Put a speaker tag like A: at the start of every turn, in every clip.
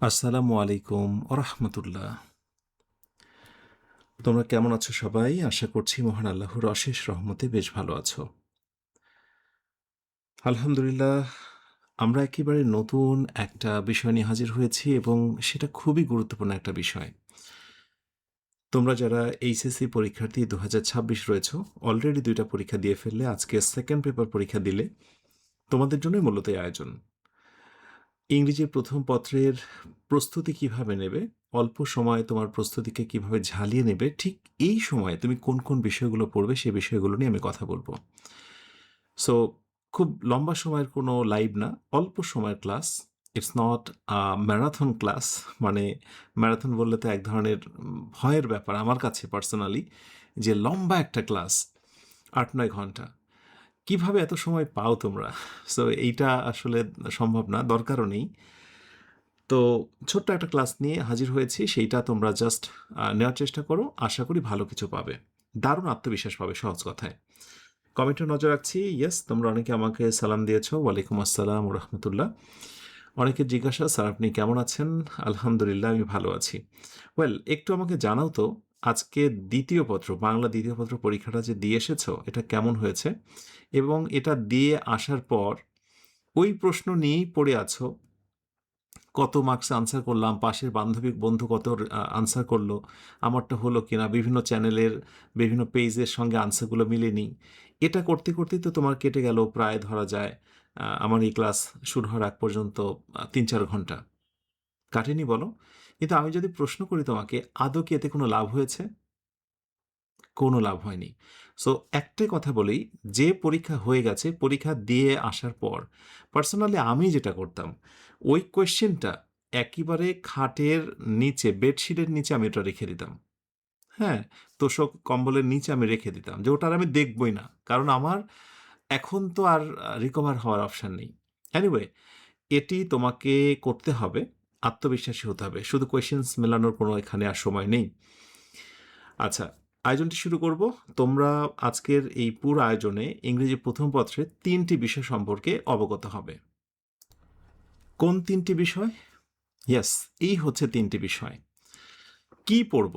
A: আসসালামু আলাইকুম ওরহমতুল্লাহ। তোমরা কেমন আছো সবাই? আশা করছি মহান আল্লাহর অশেষ রহমতে বেশ ভালো আছো। আলহামদুলিল্লাহ, আমরা একেবারে নতুন একটা বিষয় নিয়ে হাজির হয়েছি এবং সেটা খুবই গুরুত্বপূর্ণ একটা বিষয়। তোমরা যারা এইচএসসি পরীক্ষার্থী 2026 রয়েছো, অলরেডি 2টা পরীক্ষা দিয়ে ফেললে, আজকে সেকেন্ড পেপার পরীক্ষা দিলে, তোমাদের জন্যই মূলত এই আয়োজন। ইংরেজি প্রথম পত্রের প্রস্তুতি কিভাবে নেবে, অল্প সময়ে তোমার প্রস্তুতিকে কিভাবে ঝালিয়ে নেবে, ঠিক এই সময়ে তুমি কোন কোন বিষয়গুলো পড়বে সেই বিষয়গুলো নিয়ে আমি কথা বলবো। সো খুব লম্বা সময়ের কোনো লাইভ না, অল্প সময়ের class. It's not marathon class. মানে ম্যারাথন বললে তো এক ধরনের ভয়ের ব্যাপার আমার কাছে পার্সোনালি, যে লম্বা একটা ক্লাস 8-9 ঘন্টা কিভাবে এত সময় পাও তোমরা? সো এইটা আসলে সম্ভব না, দরকারও নেই। তো ছোট্ট একটা ক্লাস নিয়ে হাজির হয়েছি, সেইটা তোমরা জাস্ট নেওয়ার চেষ্টা করো, আশা করি ভালো কিছু পাবে, দারুণ আত্মবিশ্বাস পাবে, সহজ কথায়। কমেন্টে নজর রাখছি। ইয়েস, তোমরা অনেকে আমাকে সালাম দিয়েছো, ওয়ালাইকুম আসসালাম রহমতুল্লাহ। অনেকে জিজ্ঞাসা, স্যার আপনি কেমন আছেন? আলহামদুলিল্লাহ, আমি ভালো আছি। ওয়েল, একটু আমাকে জানাও তো, আজকে দ্বিতীয় পত্র, বাংলা দ্বিতীয় পত্র পরীক্ষাটা যে দিয়ে এসেছো, এটা কেমন হয়েছে? এবং এটা দিয়ে আসার পর ওই প্রশ্ন নিয়েই পড়ে আছো, কত মার্কস আনসার করলাম, পাশের বান্ধবী বন্ধু কত আনসার করলো, আমারটা হলো কিনা, বিভিন্ন চ্যানেলের বিভিন্ন পেজের সঙ্গে আনসারগুলো মিলেনি। এটা করতে করতেই তো তোমার কেটে গেল প্রায়, ধরা যায় আমার এই ক্লাস শুরু হওয়ার আগ পর্যন্ত 3-4 ঘন্টা। কাটেনি বলো? কিন্তু আমি যদি প্রশ্ন করি তোমাকে, আদৌ কি এতে কোনো লাভ হয়েছে? কোনো লাভ হয়নি। সো একটাই কথা বলি, যে পরীক্ষা হয়ে গেছে, পরীক্ষা দিয়ে আসার পর পার্সোনালি আমি যেটা করতাম, ওই কোয়েশ্চেনটা একেবারে খাটের নিচে, বেডশিটের নিচে আমি ওটা রেখে দিতাম। হ্যাঁ, তোশক কম্বলের নিচে আমি রেখে দিতাম, যে ওটার আমি দেখবই না, কারণ আমার এখন তো আর রিকভার হওয়ার অপশন নেই। এনিওয়ে, এটি তোমাকে করতে হবে, আত্মবিশ্বাসী হতে হবে, শুধু কোয়েশ্চেন্স মেলানোর কোনো এখানে আর সময় নেই। আচ্ছা, আয়োজনটি শুরু করব। তোমরা আজকের এই পুরো আয়োজনে ইংরেজি প্রথম পত্রের 3টি বিষয় সম্পর্কে অবগত হবে। কোন 3টি বিষয়? ইয়েস, এই হচ্ছে 3টি বিষয়। কি পড়ব?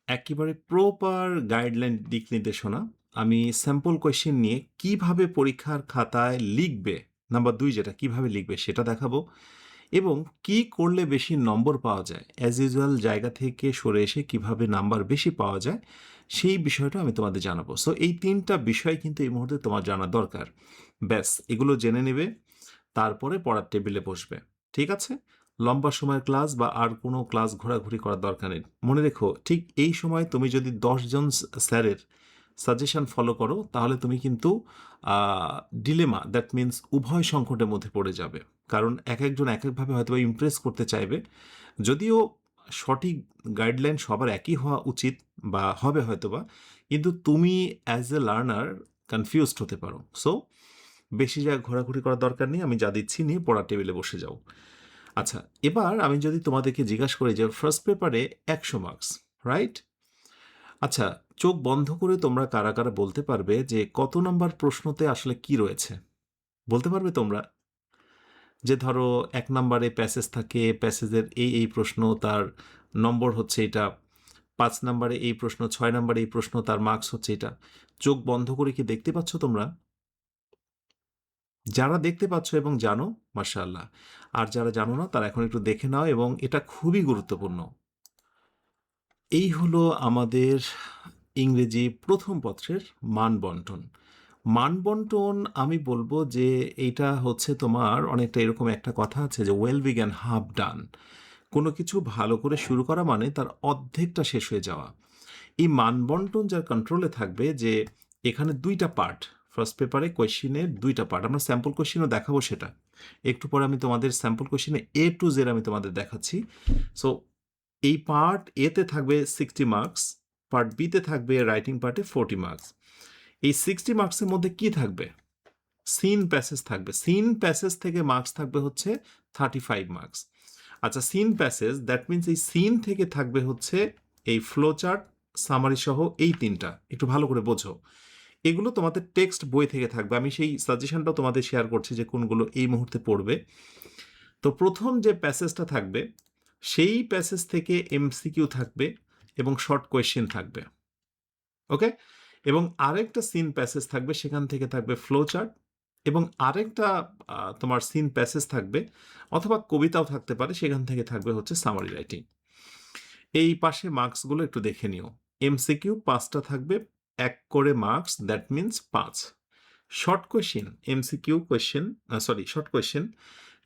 A: একেবারে প্রপার গাইডলাইন, দিক নির্দেশনা। আমি স্যাম্পল কোয়েশ্চেন নিয়ে কিভাবে পরীক্ষার খাতায় লিখবে, নাম্বার 2 যেটা, কিভাবে লিখবে সেটা দেখাবো। এবং কি করলে বেশি নম্বর পাওয়া যায়, অ্যাজ ইউজুয়াল জায়গা থেকে সরে এসে কিভাবে নাম্বার বেশি পাওয়া যায়, সেই বিষয়টা আমি তোমাদের জানাবো। সো এই 3টা বিষয় কিন্তু এই মুহূর্তে তোমার জানা দরকার। ব্যাস, এগুলো জেনে নেবে, তারপরে পড়ার টেবিলে বসবে। ঠিক আছে? লম্বা সময়ের ক্লাস বা আর কোনো ক্লাস ঘোরাঘুরি করার দরকার নেই। মনে রেখো, ঠিক এই সময় তুমি যদি 10 জন স্যারের সাজেশন ফলো করো, তাহলে তুমি কিন্তু ডিলেমা, দ্যাট মিন্স উভয় সংকটের মধ্যে পড়ে যাবে। কারণ এক একজন এক একভাবে হয়তো ইমপ্রেস করতে চাইবে, যদিও সঠিক গাইডলাইন সবার একই হওয়া উচিত বা হবে হয়তোবা, কিন্তু তুমি অ্যাজ এ লার্নার কনফিউজড হতে পারো। সো বেশি জায়গা ঘোরাঘুরি করার দরকার নেই, আমি যা দিচ্ছি নিয়ে পড়ার টেবিলে বসে যাও। আচ্ছা, এবার আমি যদি তোমাদেরকে জিজ্ঞাসা করি যে ফার্স্ট পেপারে 100 মার্কস, রাইট? আচ্ছা, চোখ বন্ধ করে তোমরা কারা কারা বলতে পারবে যে কত নম্বর প্রশ্নতে আসলে কি রয়েছে? বলতে পারবে তোমরা? যে ধরো 1 নম্বরে প্যাসেজ থাকে, প্যাসেজের এই প্রশ্ন, তার নম্বর হচ্ছে এটা, 5 নম্বরে এই প্রশ্ন, 6 নম্বরে এই প্রশ্ন, তার মার্কস হচ্ছে এটা। চোখ বন্ধ করে কি দেখতে পাচ্ছ তোমরা? যারা দেখতে পাচ্ছ এবং জানো, মাশাআল্লাহ। আর যারা জানো না, তারা এখন একটু দেখে নাও, এবং এটা খুবই গুরুত্বপূর্ণ। এই হলো আমাদের ইংরেজি প্রথম পত্রের মান বন্টন। মান বন্টন, আমি বলবো যে এইটা হচ্ছে তোমার অনেকটা এরকম, একটা কথা আছে যে ওয়েল বিগ্যান হাফ ডান। কোনো কিছু ভালো করে শুরু করা মানে তার অর্ধেকটা শেষ হয়ে যাওয়া। এই মান বন্টন যার কন্ট্রোলে থাকবে, যে এখানে 2টা পার্ট, ফার্স্ট পেপারে কোয়েশ্চেনের 2টা পার্ট, আমরা স্যাম্পল কোয়েশ্চেনও দেখাবো, সেটা একটু পরে আমি তোমাদের স্যাম্পল কোয়েশ্চেনে A to Z আমি তোমাদের দেখাচ্ছি। সো এই পার্ট এতে থাকবে 60 মার্কস, পার্ট বিতে থাকবে রাইটিং পার্টে 40 মার্কস। এই 60 মার্কসের মধ্যে কি থাকবে? সিন প্যাসেজ থাকবে। সিন প্যাসেজ থেকে মার্কস থাকবে হচ্ছে 35 মার্কস। আচ্ছা, সিন প্যাসেজ, দ্যাট মিনস এই সিন থেকে থাকবে হচ্ছে এই ফ্লো চার্ট, সামারি সহ এই 3টা, একটু ভালো করে বোঝো। এগুলো তোমাদের টেক্সট বই থেকে থাকবে, আমি সেই সাজেশনটাও তোমাদের শেয়ার করছি যে কোনগুলো এই মুহূর্তে পড়বে। তো প্রথম যে প্যাসেজটা থাকবে, সেই প্যাসেজ থেকে এমসিকিউ থাকবে এবং শর্ট কোয়েশ্চেন থাকবে। ওকে? এবং আরেকটা সিন প্যাসেজ থাকবে, সেখান থেকে থাকবে ফ্লো চার্ট এবং আরেকটা তোমার সিন প্যাসেজ থাকবে অথবা কবিতাও থাকতে পারে, সেখান থেকে থাকবে হচ্ছে সামারি রাইটিং। এই পাশে মার্কসগুলো একটু দেখে নিও। এমসিকিউ 5টা থাকবে, 1 করে marks, that means 5। Short question, MCQ question, short question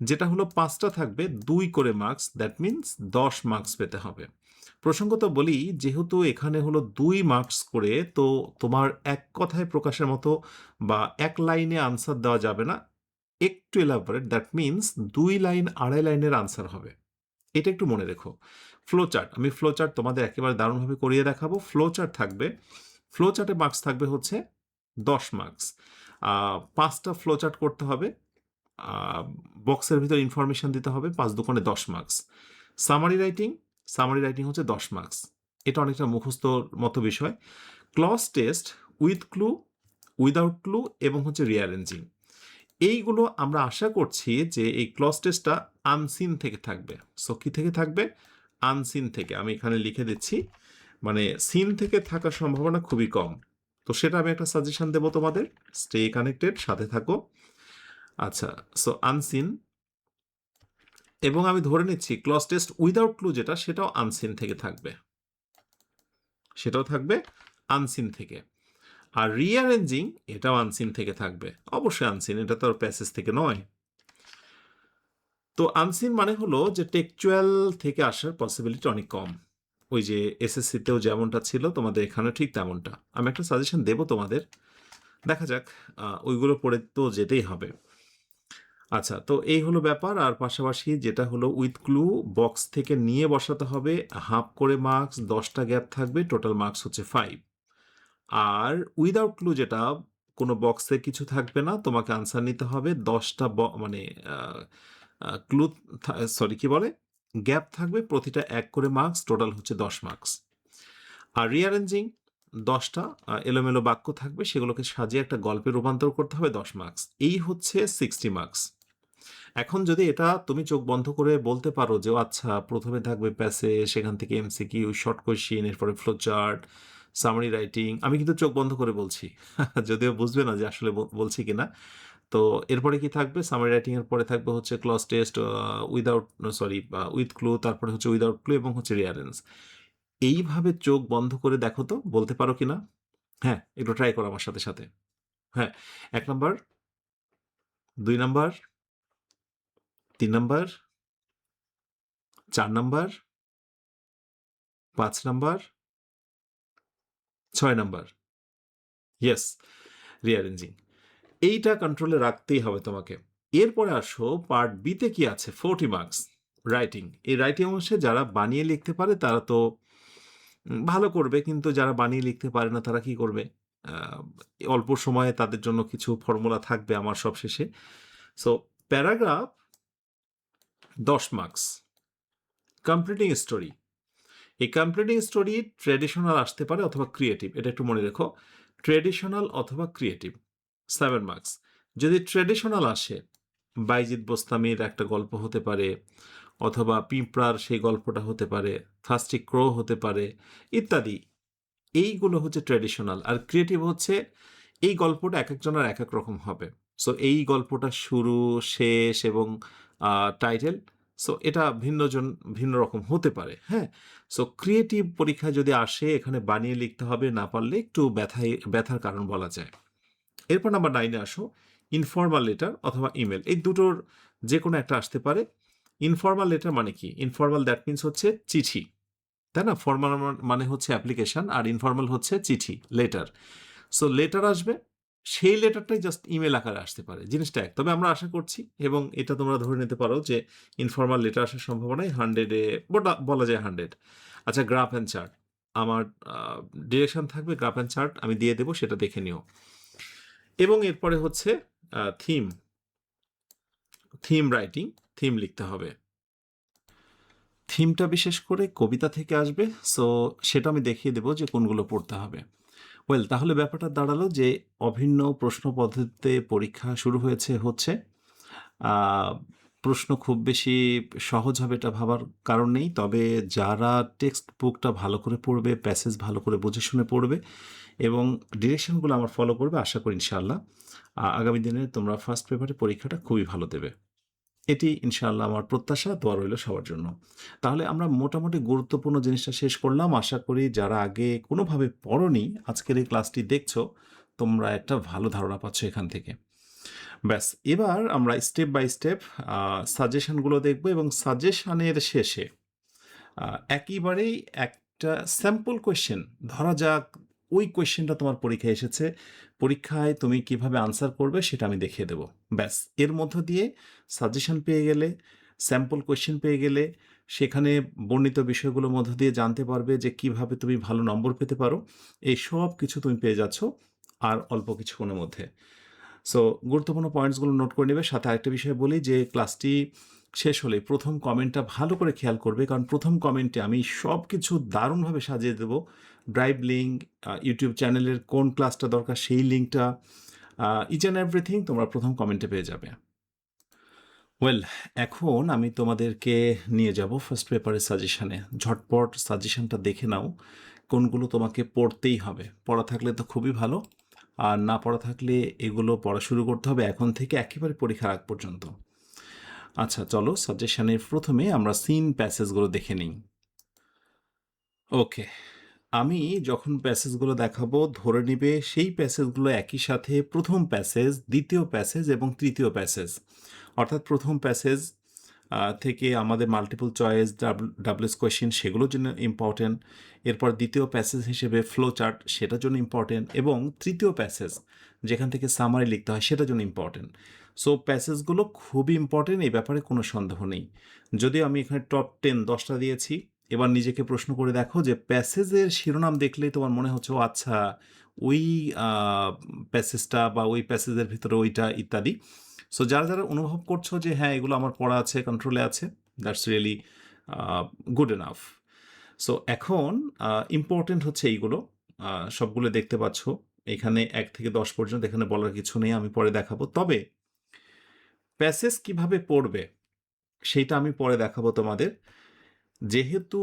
A: যেটা হলো 5টা থাকবে, 2 করে মার্কস, দ্যাট মিনস 10 মার্কস পেতে হবে। প্রসঙ্গত বলি, যেহেতু এখানে হলো 2 মার্কস করে, তো তোমার এক কথায় প্রকাশের মতো বা এক লাইনে আনসার দেওয়া যাবে না, একটু এলাবোরেট, দ্যাট মিনস 2 লাইন 2.5 লাইনের আনসার হবে। এটা একটু মনে রেখো। ফ্লো চার্ট, আমি ফ্লো চার্ট তোমাদের একেবারে দারুণভাবে করিয়ে দেখাবো। ফ্লো চার্ট থাকবে, ফ্লো চার্টে মার্কস থাকবে হচ্ছে 10 মার্কস। 5টা ফ্লো চার্ট করতে হবে, বক্সের ভিতর ইনফরমেশন দিতে হবে, 5 দুগুণে 10 marks. Summary writing, summary writing হচ্ছে 10 মার্কস। এটা অনেকটা মুখস্থর মতো বিষয়। Cloze test with clue, without clue এবং হচ্ছে রিঅ্যারেঞ্জিং। এইগুলো আমরা আশা করছি যে এই ক্লজ টেস্টটা আনসিন থেকে থাকবে। সো কি থেকে থাকবে? আনসিন থেকে। আমি এখানে লিখে দিচ্ছি, মানে সিন থেকে থাকার সম্ভাবনা খুবই কম। তো সেটা আমি একটা সাজেশন দেবো তোমাদের। স্টে কানেক্টেড, সাথে থাকো। আচ্ছা, সো আনসিন, এবং আমি ধরে নিচ্ছি ক্লজ টেস্ট উইদাউট ক্লু যেটা, সেটাও আনসিন থেকে থাকবে, সেটাও থাকবে আনসিন থেকে। আর রিঅ্যারেঞ্জিং, এটাও আনসিন থেকে থাকবে, অবশ্যই আনসিন, এটা তো আর প্যাসেজ থেকে নয়। তো আনসিন মানে হলো যে টেকচুয়াল থেকে আসার পসিবিলিটি অনেক কম। ওই যে এসএসসিতেও যেমনটা ছিল, তোমাদের এখানে ঠিক তেমনটা। আমি একটা সাজেশন দেবো তোমাদের, দেখা যাক, ওইগুলো পড়ে তো যেতেই হবে। আচ্ছা, তো এই হলো ব্যাপার। আর পাশাপাশি যেটা হলো উইথ ক্লু, বক্স থেকে নিয়ে বসাতে হবে, হাফ করে মার্কস, 10টা গ্যাপ থাকবে, টোটাল মার্কস হচ্ছে 5। আর উইদাউট ক্লু যেটা, কোনো বক্সে কিছু থাকবে না, তোমাকে আনসার নিতে হবে, 10টা মানে ক্লু, সরি কি বলে, গ্যাপ থাকবে, প্রতিটা 1 করে মার্কস, টোটাল হচ্ছে 10 মার্কস। আর রিঅ্যারেঞ্জিং, 10টা এলোমেলো বাক্য থাকবে, সেগুলোকে সাজিয়ে একটা গল্পে রূপান্তর করতে হবে, 10 মার্কস। এই হচ্ছে 60 মার্কস। এখন যদি এটা তুমি চোখ বন্ধ করে বলতে পারো যে আচ্ছা, প্রথমে থাকবে প্যাসেজ, সেখান থেকে এমসিকিউ, শর্ট কোয়েশ্চেন, এরপরে ফ্লো চার্ট, সামারি রাইটিং, আমি কিন্তু চোখ বন্ধ করে বলছি যদিও বুঝবে না যে আসলে বলছি কিনা। তো এরপরে কি থাকবে? সামারি রাইটিং এর পরে থাকবে হচ্ছে cloze test without, sorry, with clue, তারপরে হচ্ছে উইদাউট ক্লু এবং হচ্ছে রিয়ারেন্স। এইভাবে চোখ বন্ধ করে দেখো তো, বলতে পারো কিনা? হ্যাঁ, একটু ট্রাই করো আমার সাথে সাথে। হ্যাঁ, 1 number, 2 number, 3 number, 4 number, 5 number, 6 number. Yes, rearranging. এইটা কন্ট্রোলে রাখতেই হবে তোমাকে। এরপরে আসো পার্ট বি তে কি আছে? 40 মার্কস রাইটিং। এই রাইটিং অংশে যারা বানিয়ে লিখতে পারে তারা তো ভালো করবে, কিন্তু যারা বানিয়ে লিখতে পারে না তারা কি করবে? আ অল্প সময়ে তাদের জন্য কিছু ফর্মুলা থাকবে আমার সবশেষে। So paragraph 10 marks. Completing story. এই কমপ্লিটিং স্টোরি ট্র্যাডিশনাল আসতে পারে অথবা ক্রিয়েটিভ, এটা একটু মনে রেখো। ট্র্যাডিশনাল অথবা ক্রিয়েটিভ, 7 মার্কস। যদি ট্র্যাডিশনাল আসে, বাইজিদ বোস্তামির একটা গল্প হতে পারে, অথবা পিঁপড়ার সেই গল্পটা হতে পারে, ফার্স্টি ক্রো হতে পারে, ইত্যাদি। এইগুলো হচ্ছে ট্র্যাডিশনাল। আর ক্রিয়েটিভ হচ্ছে এই গল্পটা এক একজনের এক এক রকম হবে। সো এই গল্পটা শুরু, শেষ এবং টাইটেল, সো এটা ভিন্ন রকম হতে পারে। হ্যাঁ, সো ক্রিয়েটিভ পরীক্ষায় যদি আসে, এখানে বানিয়ে লিখতে হবে, না পারলে একটু ব্যথার কারণ বলা যায়। এরপর নাম্বার 9 এ আসো, ইনফর্মাল লেটার অথবা ইমেল, এই দুটোর যে কোনো একটা আসতে পারে। ইনফর্মাল লেটার মানে কি? ইনফর্মাল দ্যাট মিনস হচ্ছে চিঠি, তাই না? ফর্মাল মানে হচ্ছে অ্যাপ্লিকেশন, আর ইনফর্মাল হচ্ছে চিঠি, লেটার। সো লেটার আসবে, সেই লেটারটাই জাস্ট ইমেল আকারে আসতে পারে, জিনিসটা এক। তবে আমরা আশা করছি, এবং এটা তোমরা ধরে নিতে পারো যে ইনফর্মাল লেটার আসার সম্ভাবনাই 100-এ বলা যায় 100। আচ্ছা, গ্রাফ অ্যান্ড চার্ট, আমার ডিরেকশন থাকবে, গ্রাফ অ্যান্ড চার্ট আমি দিয়ে দেবো, সেটা দেখে নিও। এবং এরপরে হচ্ছে থিম, থিম রাইটিং, থিম লিখতে হবে। থিমটা বিশেষ করে কবিতা থেকে আসবে, সো সেটা আমি দেখিয়ে দেবো যে কোনগুলো পড়তে হবে। ওয়েল, তাহলে ব্যাপারটা দাঁড়ালো যে অভিন্ন প্রশ্ন পদ্ধতিতে পরীক্ষা শুরু হচ্ছে। প্রশ্ন খুব বেশি সহজ হবে এটা ভাবার কারণ নেই। তবে যারা টেক্সট বুকটা ভালো করে পড়বে, প্যাসেজ ভালো করে বুঝে শুনে পড়বে এবং ডিরেকশনগুলো আমার ফলো করবে, আশা করি ইনশাআল্লাহ আগামী দিনে তোমরা ফার্স্ট পেপারে পরীক্ষাটা খুবই ভালো দেবে। এটি ইনশাআল্লাহ আমার প্রত্যাশা, দোয়া রইল সবার জন্য। তাহলে আমরা মোটামুটি গুরুত্বপূর্ণ জিনিসটা শেষ করলাম। আশা করি যারা আগে কোনোভাবে পড়োনি, আজকের এই ক্লাসটি দেখছো, তোমরা একটা ভালো ধারণা পাচ্ছ এখান থেকে। ব্যাস, এবার আমরা স্টেপ বাই স্টেপ সাজেশনগুলো দেখব এবং সাজেশনের শেষে একেবারেই একটা স্যাম্পল কোয়েশ্চেন, ধরা যাক ওই কোয়েশ্চেনটা তোমার পরীক্ষায় এসেছে, পরীক্ষায় তুমি কিভাবে আনসার করবে সেটা আমি দেখিয়ে দেব। ব্যাস, এর মধ্য দিয়ে সাজেশন পেয়ে গেলে, স্যাম্পল কোয়েশ্চেন পেয়ে গেলে, সেখানে বর্ণিত বিষয়গুলোর মধ্য দিয়ে জানতে পারবে যে কিভাবে তুমি ভালো নম্বর পেতে পারো। এই সব কিছু তুমি পেয়ে যাচ্ছ আর অল্প কিছুক্ষণের মধ্যে। সো গুরুত্বপূর্ণ পয়েন্টসগুলো নোট করে নেবে। সাথে আরেকটা বিষয় বলি যে ক্লাসটি শেষ হলে প্রথম কমেন্টটা ভালো করে খেয়াল করবে, কারণ প্রথম কমেন্টে আমি সব কিছু দারুণভাবে সাজিয়ে দেবো। ড্রাইভ লিঙ্ক, ইউটিউব চ্যানেলের কোন ক্লাসটা দরকার সেই লিঙ্কটা, ইচ অ্যান্ড এভরিথিং তোমরা প্রথম কমেন্টে পেয়ে যাবে। ওয়েল, এখন আমি তোমাদেরকে নিয়ে যাব ফার্স্ট পেপারের সাজেশানে। ঝটপট সাজেশনটা দেখে নাও কোনগুলো তোমাকে পড়তেই হবে। পড়া থাকলে তো খুবই ভালো, আর না পড়া থাকলে এগুলো পড়া শুরু করতে হবে এখন থেকে একেবারে পরীক্ষার আগ পর্যন্ত। আচ্ছা, চলো সাজেশনের প্রথমে আমরা সিন প্যাসেজগুলো দেখে নিই। ওকে, আমি যখন প্যাসেজগুলো দেখাবো ধরে নিবে সেই প্যাসেজগুলো একই সাথে প্রথম প্যাসেজ, দ্বিতীয় প্যাসেজ এবং তৃতীয় প্যাসেজ। অর্থাৎ প্রথম প্যাসেজ থেকে আমাদের মাল্টিপল চয়েস, ডাবলস কোয়েশ্চেন সেগুলোর জন্য ইম্পর্টেন্ট। এরপর দ্বিতীয় প্যাসেজ হিসেবে ফ্লো চার্ট, সেটার জন্য ইম্পর্টেন্ট। এবং তৃতীয় প্যাসেজ যেখান থেকে সামারি লিখতে হয় সেটার জন্য ইম্পর্টেন্ট। সো প্যাসেজগুলো খুবই ইম্পর্টেন্ট, এই ব্যাপারে কোনো সন্দেহ নেই। যদিও আমি এখানে টপ 10-10টা দিয়েছি, এবার নিজেকে প্রশ্ন করে দেখো যে প্যাসেজের শিরোনাম দেখলেই তোমার মনে হচ্ছে ও আচ্ছা ওই প্যাসেজটা বা ওই প্যাসেজের ভিতরে ওইটা ইত্যাদি। সো যারা যারা অনুভব করছো যে হ্যাঁ এগুলো আমার পড়া আছে, কন্ট্রোলে আছে, that's really good enough. So এখন ইম্পর্টেন্ট হচ্ছে এইগুলো, সবগুলো দেখতে পাচ্ছ এখানে 1 থেকে 10 পর্যন্ত, এখানে বলার কিছু নেই, আমি পরে দেখাবো। তবে প্যাসেজ কিভাবে পড়বে সেইটা আমি পরে দেখাবো তোমাদের। যেহেতু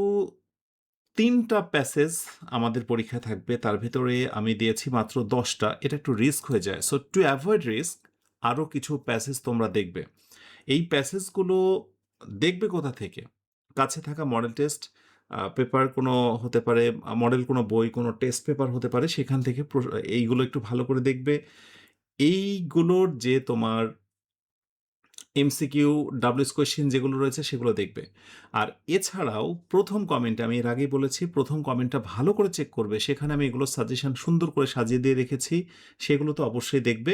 A: 3টা প্যাসেজ আমাদের পরীক্ষায় থাকবে, তার ভেতরে আমি দিয়েছি মাত্র 10টা, এটা একটু রিস্ক হয়ে যায়। সো টু অ্যাভয়েড রিস্ক আরও কিছু প্যাসেজ তোমরা দেখবে। এই প্যাসেজগুলো দেখবে কোথা থেকে? কাছে থাকা মডেল টেস্ট পেপার কোনো হতে পারে, মডেল কোনো বই, কোনো টেস্ট পেপার হতে পারে, সেখান থেকে এইগুলো একটু ভালো করে দেখবে। এইগুলোর যে তোমার এমসিকিউ, ডাব্লিউএস কোয়েশ্চেন যেগুলো রয়েছে সেগুলো দেখবে। আর এছাড়াও প্রথম কমেন্টে, আমি এর আগেই বলেছি, প্রথম কমেন্টটা ভালো করে চেক করবে, সেখানে আমি এগুলো সাজেশন সুন্দর করে সাজিয়ে দিয়ে রেখেছি, সেগুলো তো অবশ্যই দেখবে।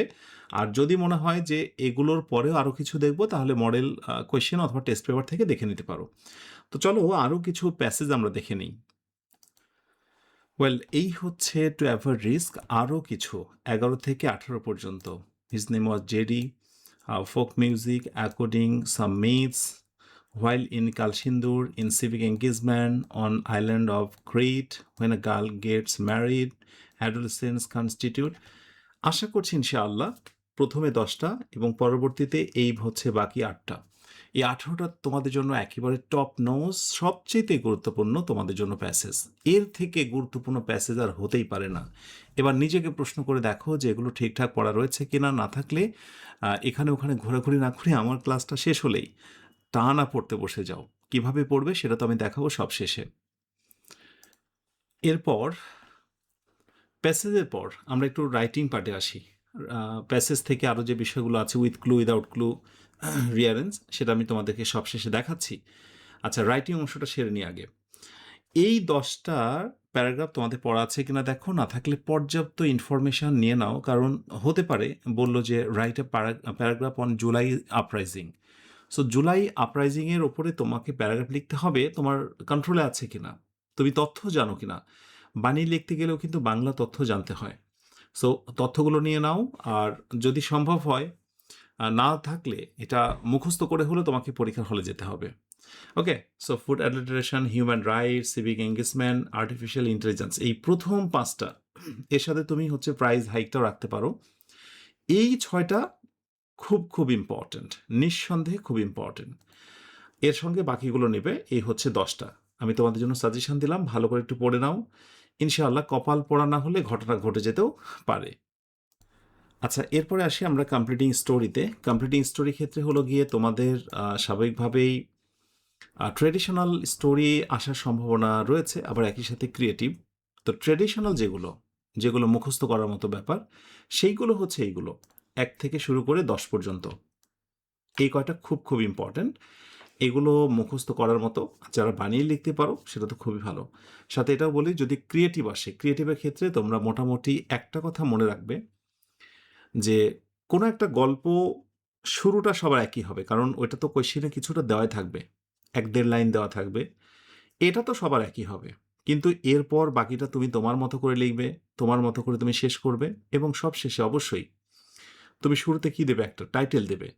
A: আর যদি মনে হয় যে এগুলোর পরেও আরও কিছু দেখবো, তাহলে মডেল কোয়েশ্চেন অথবা টেস্ট পেপার থেকে দেখে নিতে পারো। তো চলো আরও কিছু প্যাসেজ আমরা দেখে নিই। ওয়েল, এই হচ্ছে টু অ্যাভয়েড রিস্ক আরও কিছু 11 থেকে 18 পর্যন্ত। His name was JD, folk music, according some myths, while in Kalshindur, in civic engagement on island of Crete, when a girl gets married, adolescents constitute. আশা করছি ইনশাআল্লাহ প্রথমে 10টা এবং পরবর্তীতে এই হচ্ছে বাকি 8টা। এই 18টা তোমাদের জন্য একেবারে টপ নোজ, সবচেয়ে গুরুত্বপূর্ণ তোমাদের জন্য প্যাসেজ। এর থেকে গুরুত্বপূর্ণ প্যাসেজ আর হতেই পারে না। এবার নিজেকে প্রশ্ন করে দেখো যে এগুলো ঠিকঠাক পড়া রয়েছে কিনা, না থাকলে এখানে ওখানে ঘোরাঘুরি না করে আমার ক্লাসটা শেষ হলেই টানা পড়তে বসে যাও। কিভাবে পড়বে সেটা তো আমি দেখাবো সব শেষে। এরপর প্যাসেজের পর আমরা একটু রাইটিং পার্টে আসি। প্যাসেজ থেকে আরও যে বিষয়গুলো আছে, with clue, without clue, rearrange, সেটা আমি তোমাদেরকে সব শেষে দেখাচ্ছি। আচ্ছা, রাইটিং অংশটা সেরে নিই আগে। এই 10টা প্যারাগ্রাফ তোমাদের পড়া আছে কিনা দেখো, না থাকলে পর্যাপ্ত ইনফরমেশান নিয়ে নাও, কারণ হতে পারে বললো যে write a paragraph on July uprising. So July আপরাইজিংয়ের ওপরে তোমাকে প্যারাগ্রাফ লিখতে হবে, তোমার কন্ট্রোলে আছে কিনা, তুমি তথ্য জানো কিনা। বানিয়ে লিখতে গেলেও কিন্তু বাংলা তথ্য জানতে হয়। সো তথ্যগুলো নিয়ে নাও, আর যদি সম্ভব হয়, না থাকলে এটা মুখস্থ করে হলে তোমাকে পরীক্ষার হলে যেতে হবে। Okay, so food adulteration, human rights, civic engagement, artificial intelligence, এই প্রথম 5টা, এর সাথে তুমি হচ্ছে প্রাইজ হাইকটাও রাখতে পারো। এই 6টা খুব ইম্পর্ট্যান্ট। নিঃসন্দেহে খুব ইম্পর্ট্যান্ট। এর সঙ্গে বাকিগুলো নেবে। এই হচ্ছে 10টা। আমি তোমাদের জন্য সাজেশন দিলাম। ভালো করে একটু পড়ে নাও। ইনশাআল্লাহ কপাল পোড়া না হলে ঘটনা ঘটে যেতেও পারে। আচ্ছা, এরপরে আসি আমরা কমপ্লিটিং স্টোরিতে। কমপ্লিটিং স্টোরি ক্ষেত্রে হলো গিয়ে তোমাদের স্বাভাবিকভাবেই ট্র্যাডিশনাল স্টোরি আসার সম্ভাবনা রয়েছে, আবার একই সাথে ক্রিয়েটিভ। তো ট্র্যাডিশনাল যেগুলো মুখস্থ করার মতো ব্যাপার, সেইগুলো হচ্ছে এইগুলো 1 থেকে শুরু করে 10 পর্যন্ত। এই কয়টা খুব ইম্পর্ট্যান্ট। এগুলো মুখস্থ করার মতো। যারা বানিয়ে লিখতে পারো সেটা তো খুবই ভালো। সাথে এটাও বলি, যদি ক্রিয়েটিভ আসে, ক্রিয়েটিভের ক্ষেত্রে তোমরা মোটামুটি একটা কথা মনে রাখবে যে কোনো একটা গল্প শুরুটা সবার একই হবে, কারণ ওইটা তো কোয়েশ্চেনে কিছুটা দেওয়াই থাকবে, 1-1.5 লাইন দেওয়া থাকবে। এটা তো সবার একই হবে, কিন্তু এরপর বাকিটা তুমি তোমার মতো করে লিখবে, তোমার মতো করে তুমি শেষ করবে, এবং সব শেষে অবশ্যই তুমি শুরুতে কি দেবে? একটা টাইটেল দেবে।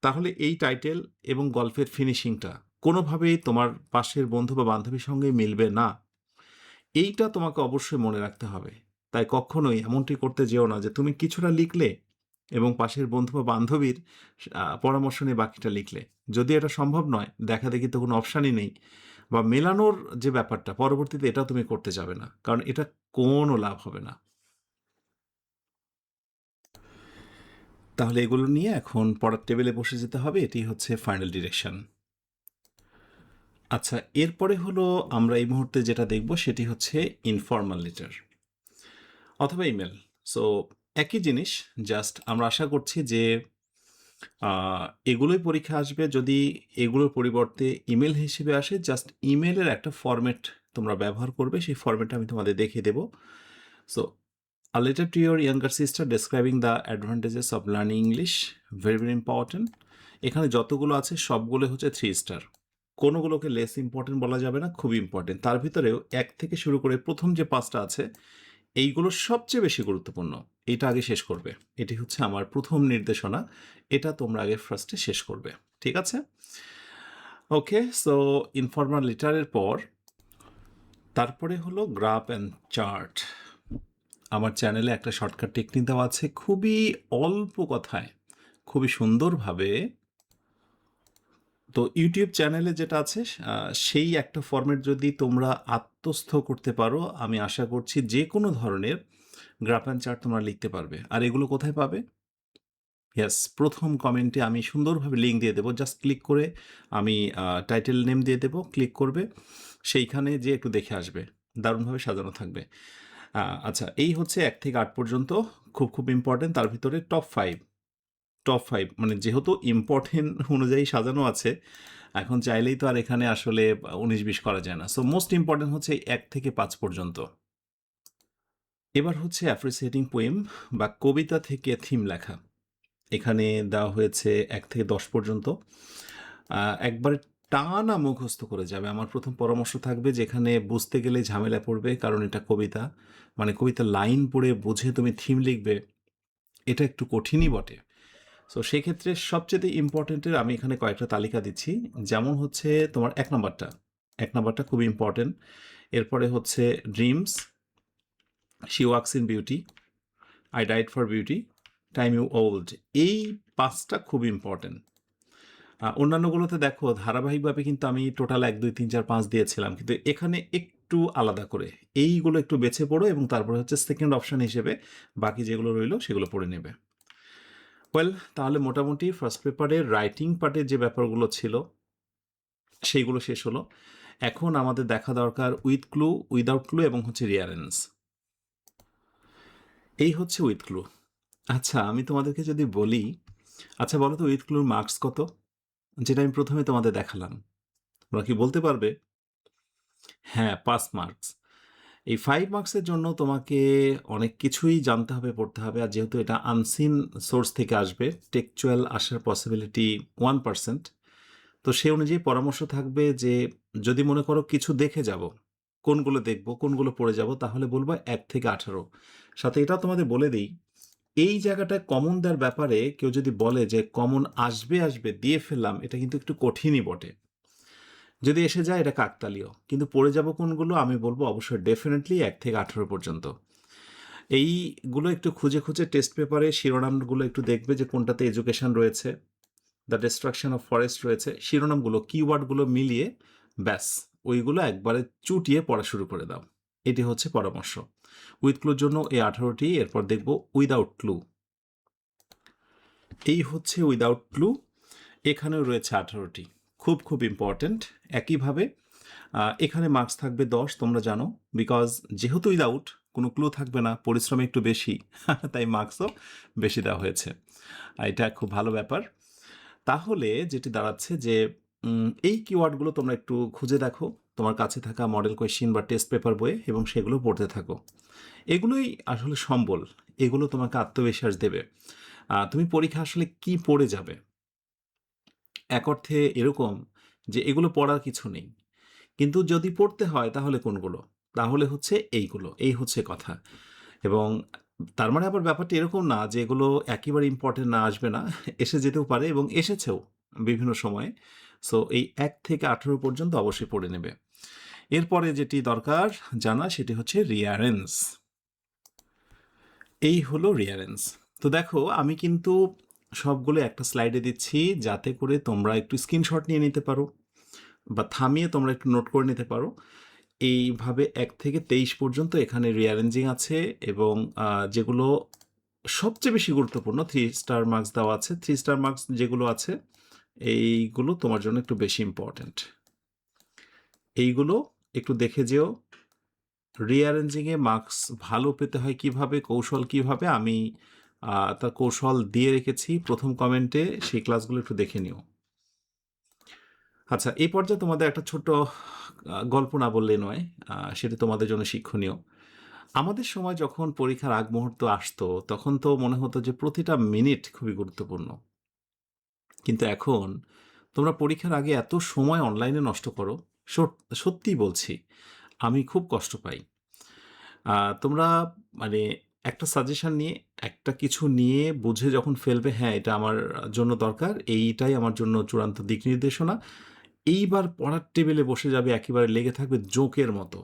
A: তাহলে এই টাইটেল এবং গল্পের ফিনিশিংটা কোনোভাবেই তোমার পাশের বন্ধু বা বান্ধবীর সঙ্গে মিলবে না। এইটা তোমাকে অবশ্যই মনে রাখতে হবে। তাই কখনোই এমনটি করতে যেও না যে তুমি কিছুটা লিখলে এবং পাশের বন্ধু বা বান্ধবীর পরামর্শ নিয়ে বাকিটা লিখলে। যদি এটা সম্ভব নয়, দেখাদেখি তো কোনো অপশানই নেই, বা মেলানোর যে ব্যাপারটা পরবর্তীতে এটাও তুমি করতে যাবে না, কারণ এটা কোনো লাভ হবে না। তাহলে এগুলো নিয়ে এখন পড়ার টেবিলে বসে যেতে হবে। এটি হচ্ছে ফাইনাল ডিরেকশন। আচ্ছা, এরপরে হলো আমরা এই মুহূর্তে যেটা দেখব সেটি হচ্ছে ইনফর্মাল লেটার অথবা ইমেল। সো একই জিনিস, জাস্ট আমরা আশা করছি যে এগুলোই পরীক্ষা আসবে। যদি এগুলোর পরিবর্তে ইমেল হিসেবে আসে, জাস্ট ইমেলের একটা ফরম্যাট তোমরা ব্যবহার করবে। সেই ফরম্যাটটা আমি তোমাদের দেখিয়ে দেবো। So a letter to your younger sister describing the advantages of learning English, very important. এখানে যতগুলো আছে সবগুলো হচ্ছে 3 স্টার। কোনোগুলোকে লেস ইম্পর্টেন্ট বলা যাবে না, খুবই ইম্পর্টেন্ট। তার ভিতরেও 1 থেকে শুরু করে প্রথম যে 5টা আছে, এইগুলো সবচেয়ে বেশি গুরুত্বপূর্ণ। এটা আগে শেষ করবে। এটি হচ্ছে আমার প্রথম নির্দেশনা। এটা তোমরা আগে ফার্স্টে শেষ করবে। ঠিক আছে? ওকে, সো ইনফর্মাল লেটারের পর তারপরে হলো গ্রাফ অ্যান্ড চার্ট। আমার চ্যানেলে একটা শর্টকাট টেকনিক দেওয়া আছে, খুবই অল্প কথায় খুবই সুন্দরভাবে। তো ইউটিউব চ্যানেলে যেটা আছে সেই একটা ফরম্যাট যদি তোমরা আত্মস্থ করতে পারো, আমি আশা করছি যে কোনো ধরনের গ্রাফ অ্যান্ড চার্ট তোমরা লিখতে পারবে। আর এগুলো কোথায় পাবে? ইয়েস, প্রথম কমেন্টে আমি সুন্দরভাবে লিঙ্ক দিয়ে দেবো। জাস্ট ক্লিক করে আমি টাইটেল নেম দিয়ে দেবো, ক্লিক করবে, সেইখানে যে একটু দেখে আসবে। দারুণভাবে সাজানো থাকবে। আচ্ছা, এই হচ্ছে 1 থেকে 8 পর্যন্ত খুব ইম্পর্টেন্ট। তার ভিতরে টপ 5 মানে যেহেতু ইম্পর্টেন্ট অনুযায়ী সাজানো আছে, এখন চাইলেই তো আর এখানে আসলে 19-20 করা যায় না। সো মোস্ট ইম্পর্টেন্ট হচ্ছে 1 থেকে 5 পর্যন্ত। এবার হচ্ছে অ্যাপ্রিসিয়েটিং পোয়েম বা কবিতা থেকে থিম লেখা। এখানে দেওয়া হয়েছে 1 থেকে 10 পর্যন্ত। একবারে টানা মুখস্থ করে যাবে। আমার প্রথম পরামর্শ থাকবে যেখানে বুঝতে গেলে ঝামেলা পড়বে, কারণ এটা কবিতা। মানে কবিতার লাইন পড়ে বুঝে তুমি থিম লিখবে, এটা একটু কঠিনই বটে। সো সেক্ষেত্রে সবচেয়ে ইম্পর্টেন্টের আমি এখানে কয়েকটা তালিকা দিচ্ছি। যেমন হচ্ছে তোমার 1 নাম্বারটা খুব ইম্পর্টেন্ট। এরপরে হচ্ছে dreams, she walks in beauty, I died for beauty, time you old. এই 5টা খুব ইম্পর্টেন্ট। অন্যান্যগুলোতে দেখো ধারাবাহিকভাবে কিন্তু আমি টোটাল 1, 2, 3, 4, 5 দিয়েছিলাম, কিন্তু এখানে একটু আলাদা করে এইগুলো একটু বেছে পড়ো, এবং তারপরে হচ্ছে সেকেন্ড অপশন হিসেবে বাকি যেগুলো রইলো সেগুলো পড়ে নেবে। ওয়েল, তাহলে মোটামুটি ফার্স্ট পেপারের রাইটিং পার্টের যে ব্যাপারগুলো ছিল সেইগুলো শেষ হলো। এখন আমাদের দেখা দরকার উইথ ক্লু, উইদাউট ক্লু এবং হচ্ছে রিয়ারেন্স। এই হচ্ছে উইথ ক্লু। আচ্ছা, আমি তোমাদেরকে যদি বলি, আচ্ছা বলো তো উইথ ক্লুর মার্কস কত? যেটা আমি প্রথমে তোমাদের দেখালাম, তোমরা কি বলতে পারবে? হ্যাঁ, 5 মার্কস। এই 5 মার্কসের জন্য তোমাকে অনেক কিছুই জানতে হবে, পড়তে হবে। আর যেহেতু এটা আনসিন সোর্স থেকে আসবে, টেক্সচুয়াল আসার পসিবিলিটি 1%। তো সেই অনুযায়ী পরামর্শ থাকবে যে যদি মনে করো কিছু দেখে যাব, কোনগুলো দেখব, কোনগুলো পড়ে যাব, তাহলে বলবো 1 থেকে 18। সাথে এটাও তোমাদের বলে দিই, এই জায়গাটায় কমন দেওয়ার ব্যাপারে কেউ যদি বলে যে কমন আসবে দিয়ে ফেললাম, এটা কিন্তু একটু কঠিনই বটে। যদি এসে যায় এটা কাকতালীয়, কিন্তু পড়ে যাব কোনগুলো, আমি বলবো অবশ্যই ডেফিনেটলি 1 থেকে 18 পর্যন্ত। এইগুলো একটু খুঁজে, খুঁজে টেস্ট পেপারে শিরোনামগুলো একটু দেখবে যে কোনটাতে এডুকেশন রয়েছে, দ্য ডিস্ট্রাকশন অফ ফরেস্ট রয়েছে। শিরোনামগুলো, কিওয়ার্ডগুলো মিলিয়ে ব্যাস ওইগুলো একবারে চুটিয়ে পড়া শুরু করে দাও। এটি হচ্ছে পরামর্শ। উইথ ক্লুর জন্য এই 18টি, এরপর দেখব উইদাউট ক্লু। এই হচ্ছে উইদাউট ক্লু, এখানেও রয়েছে 18টি। খুব খুব ইম্পর্ট্যান্ট। একইভাবে এখানে মার্কস থাকবে 10, তোমরা জানো, বিকজ যেহেতু উইদাউট কোনো ক্লু থাকবে না, পরিশ্রম একটু বেশি, তাই মার্কসও বেশি দেওয়া হয়েছে। এটা খুব ভালো ব্যাপার। তাহলে যেটি দাঁড়াচ্ছে যে এই কিওয়ার্ডগুলো তোমরা একটু খুঁজে দেখো তোমার কাছে থাকা মডেল কোয়েশ্চেন বা টেস্ট পেপার বইয়ে, এবং সেগুলো পড়তে থাকো। এগুলোই আসলে সম্বল, এগুলো তোমাকে আত্মবিশ্বাস দেবে। তুমি পরীক্ষা আসলে কি পড়ে যাবে, এক অর্থে এরকম যে এগুলো পড়ার কিছু নেই, কিন্তু যদি পড়তে হয় তাহলে কোনগুলো? তাহলে হচ্ছে এইগুলো, এই হচ্ছে কথা। এবং তার মানে আবার ব্যাপারটা এরকম না যে এগুলো একেবারে ইম্পর্টেন্ট না, আসবে না, এসে যেতেও পারে এবং এসেছেও বিভিন্ন সময়ে। সো এই 1 থেকে 18 পর্যন্ত অবশ্যই পড়ে নেবে। এরপরে যেটি দরকার জানা সেটি হচ্ছে রিয়ারেন্স। এই হলো রিয়ারেন্স। তো দেখো আমি কিন্তু সবগুলো একটা স্লাইডে দিচ্ছি যাতে করে তোমরা একটু স্ক্রিনশট নিয়ে নিতে পারো বা থামিয়ে তোমরা একটু নোট করে নিতে পারো। এইভাবে 1 থেকে 23 পর্যন্ত এখানে রিঅ্যারেঞ্জিং আছে, এবং যেগুলো সবচেয়ে বেশি গুরুত্বপূর্ণ 3 স্টার মার্কস দেওয়া আছে। 3 স্টার মার্কস যেগুলো আছে এইগুলো তোমার জন্য একটু বেশি ইম্পর্ট্যান্ট। এইগুলো একটু দেখে যেও। রিঅ্যারেঞ্জিংয়ে মার্কস ভালো পেতে হয় কিভাবে, কৌশল কিভাবে, আমি তার কৌশল দিয়ে রেখেছি প্রথম কমেন্টে, সেই ক্লাসগুলো একটু দেখে নিও। আচ্ছা, এই পর্যায়ে তোমাদের একটা ছোট্ট গল্প না বললে নয়, সেটা তোমাদের জন্য শিক্ষণীয়। আমাদের সময় যখন পরীক্ষার আগ মুহূর্ত আসতো তখন তো মনে হতো যে প্রতিটা মিনিট খুবই গুরুত্বপূর্ণ, কিন্তু এখন তোমরা পরীক্ষার আগে এত সময় অনলাইনে নষ্ট করো, সত্যিই বলছি আমি খুব কষ্ট পাই। তোমরা মানে একটা সাজেশন নিয়ে, একটা কিছু নিয়ে বুঝে যখন ফেলবে, হ্যাঁ এটা আমার জন্য দরকার, এইটাই আমার জন্য চূড়ান্ত দিক নির্দেশনা, এইবার পড়ার টেবিলে বসে যাবে, একেবারে লেগে থাকবে জোকের মতো।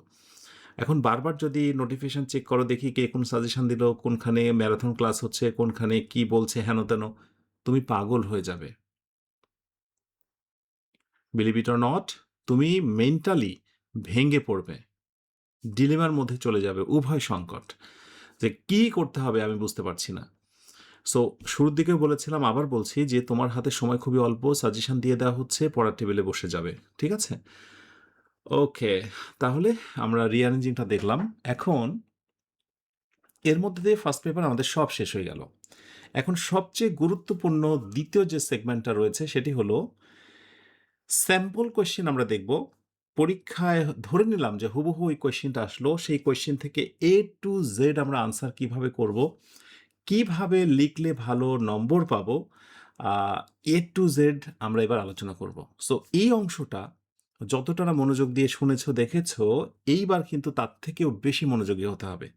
A: এখন বারবার যদি নোটিফিকেশন চেক করো, দেখি কে কোন সাজেশন দিল, কোনখানে ম্যারাথন ক্লাস হচ্ছে, কোনখানে কি বলছে হেন তেন, তুমি পাগল হয়ে যাবে। বিলিভ ইট অর নট, তুমি মেন্টালি ভেঙে পড়বে, ডিলেমার মধ্যে চলে যাবে, উভয় সংকট, যে কি করতে হবে আমি বুঝতে পারছি না। সো শুরুর দিকেও বলেছিলাম, আবার বলছি যে তোমার হাতে সময় খুবই অল্প, সাজেশন দিয়ে দেওয়া হচ্ছে, পড়ার টেবিলে বসে যাবে, ঠিক আছে? ওকে, তাহলে আমরা রিঅ্যারেঞ্জিংটা দেখলাম। এখন এর মধ্যে দিয়ে ফার্স্ট পেপার আমাদের সব শেষ হয়ে গেল। এখন সবচেয়ে গুরুত্বপূর্ণ দ্বিতীয় যে সেগমেন্টটা রয়েছে সেটি হলো স্যাম্পল কোয়েশ্চেন। আমরা দেখব পরীক্ষায় ধরে নিলাম যে হুবহু ওই কোয়েশ্চেনটা আসলো, সেই কোয়েশ্চেন থেকে এ টু জেড আমরা আনসার কিভাবে করব, কিভাবে লিখলে ভালো নম্বর পাবো, এ টু জেড আমরা এবার আলোচনা করব। সো এই অংশটা যতটা না মনোযোগ দিয়ে শুনেছো দেখেছো, এইবার কিন্তু তার থেকেও বেশি মনোযোগী হতে হবে,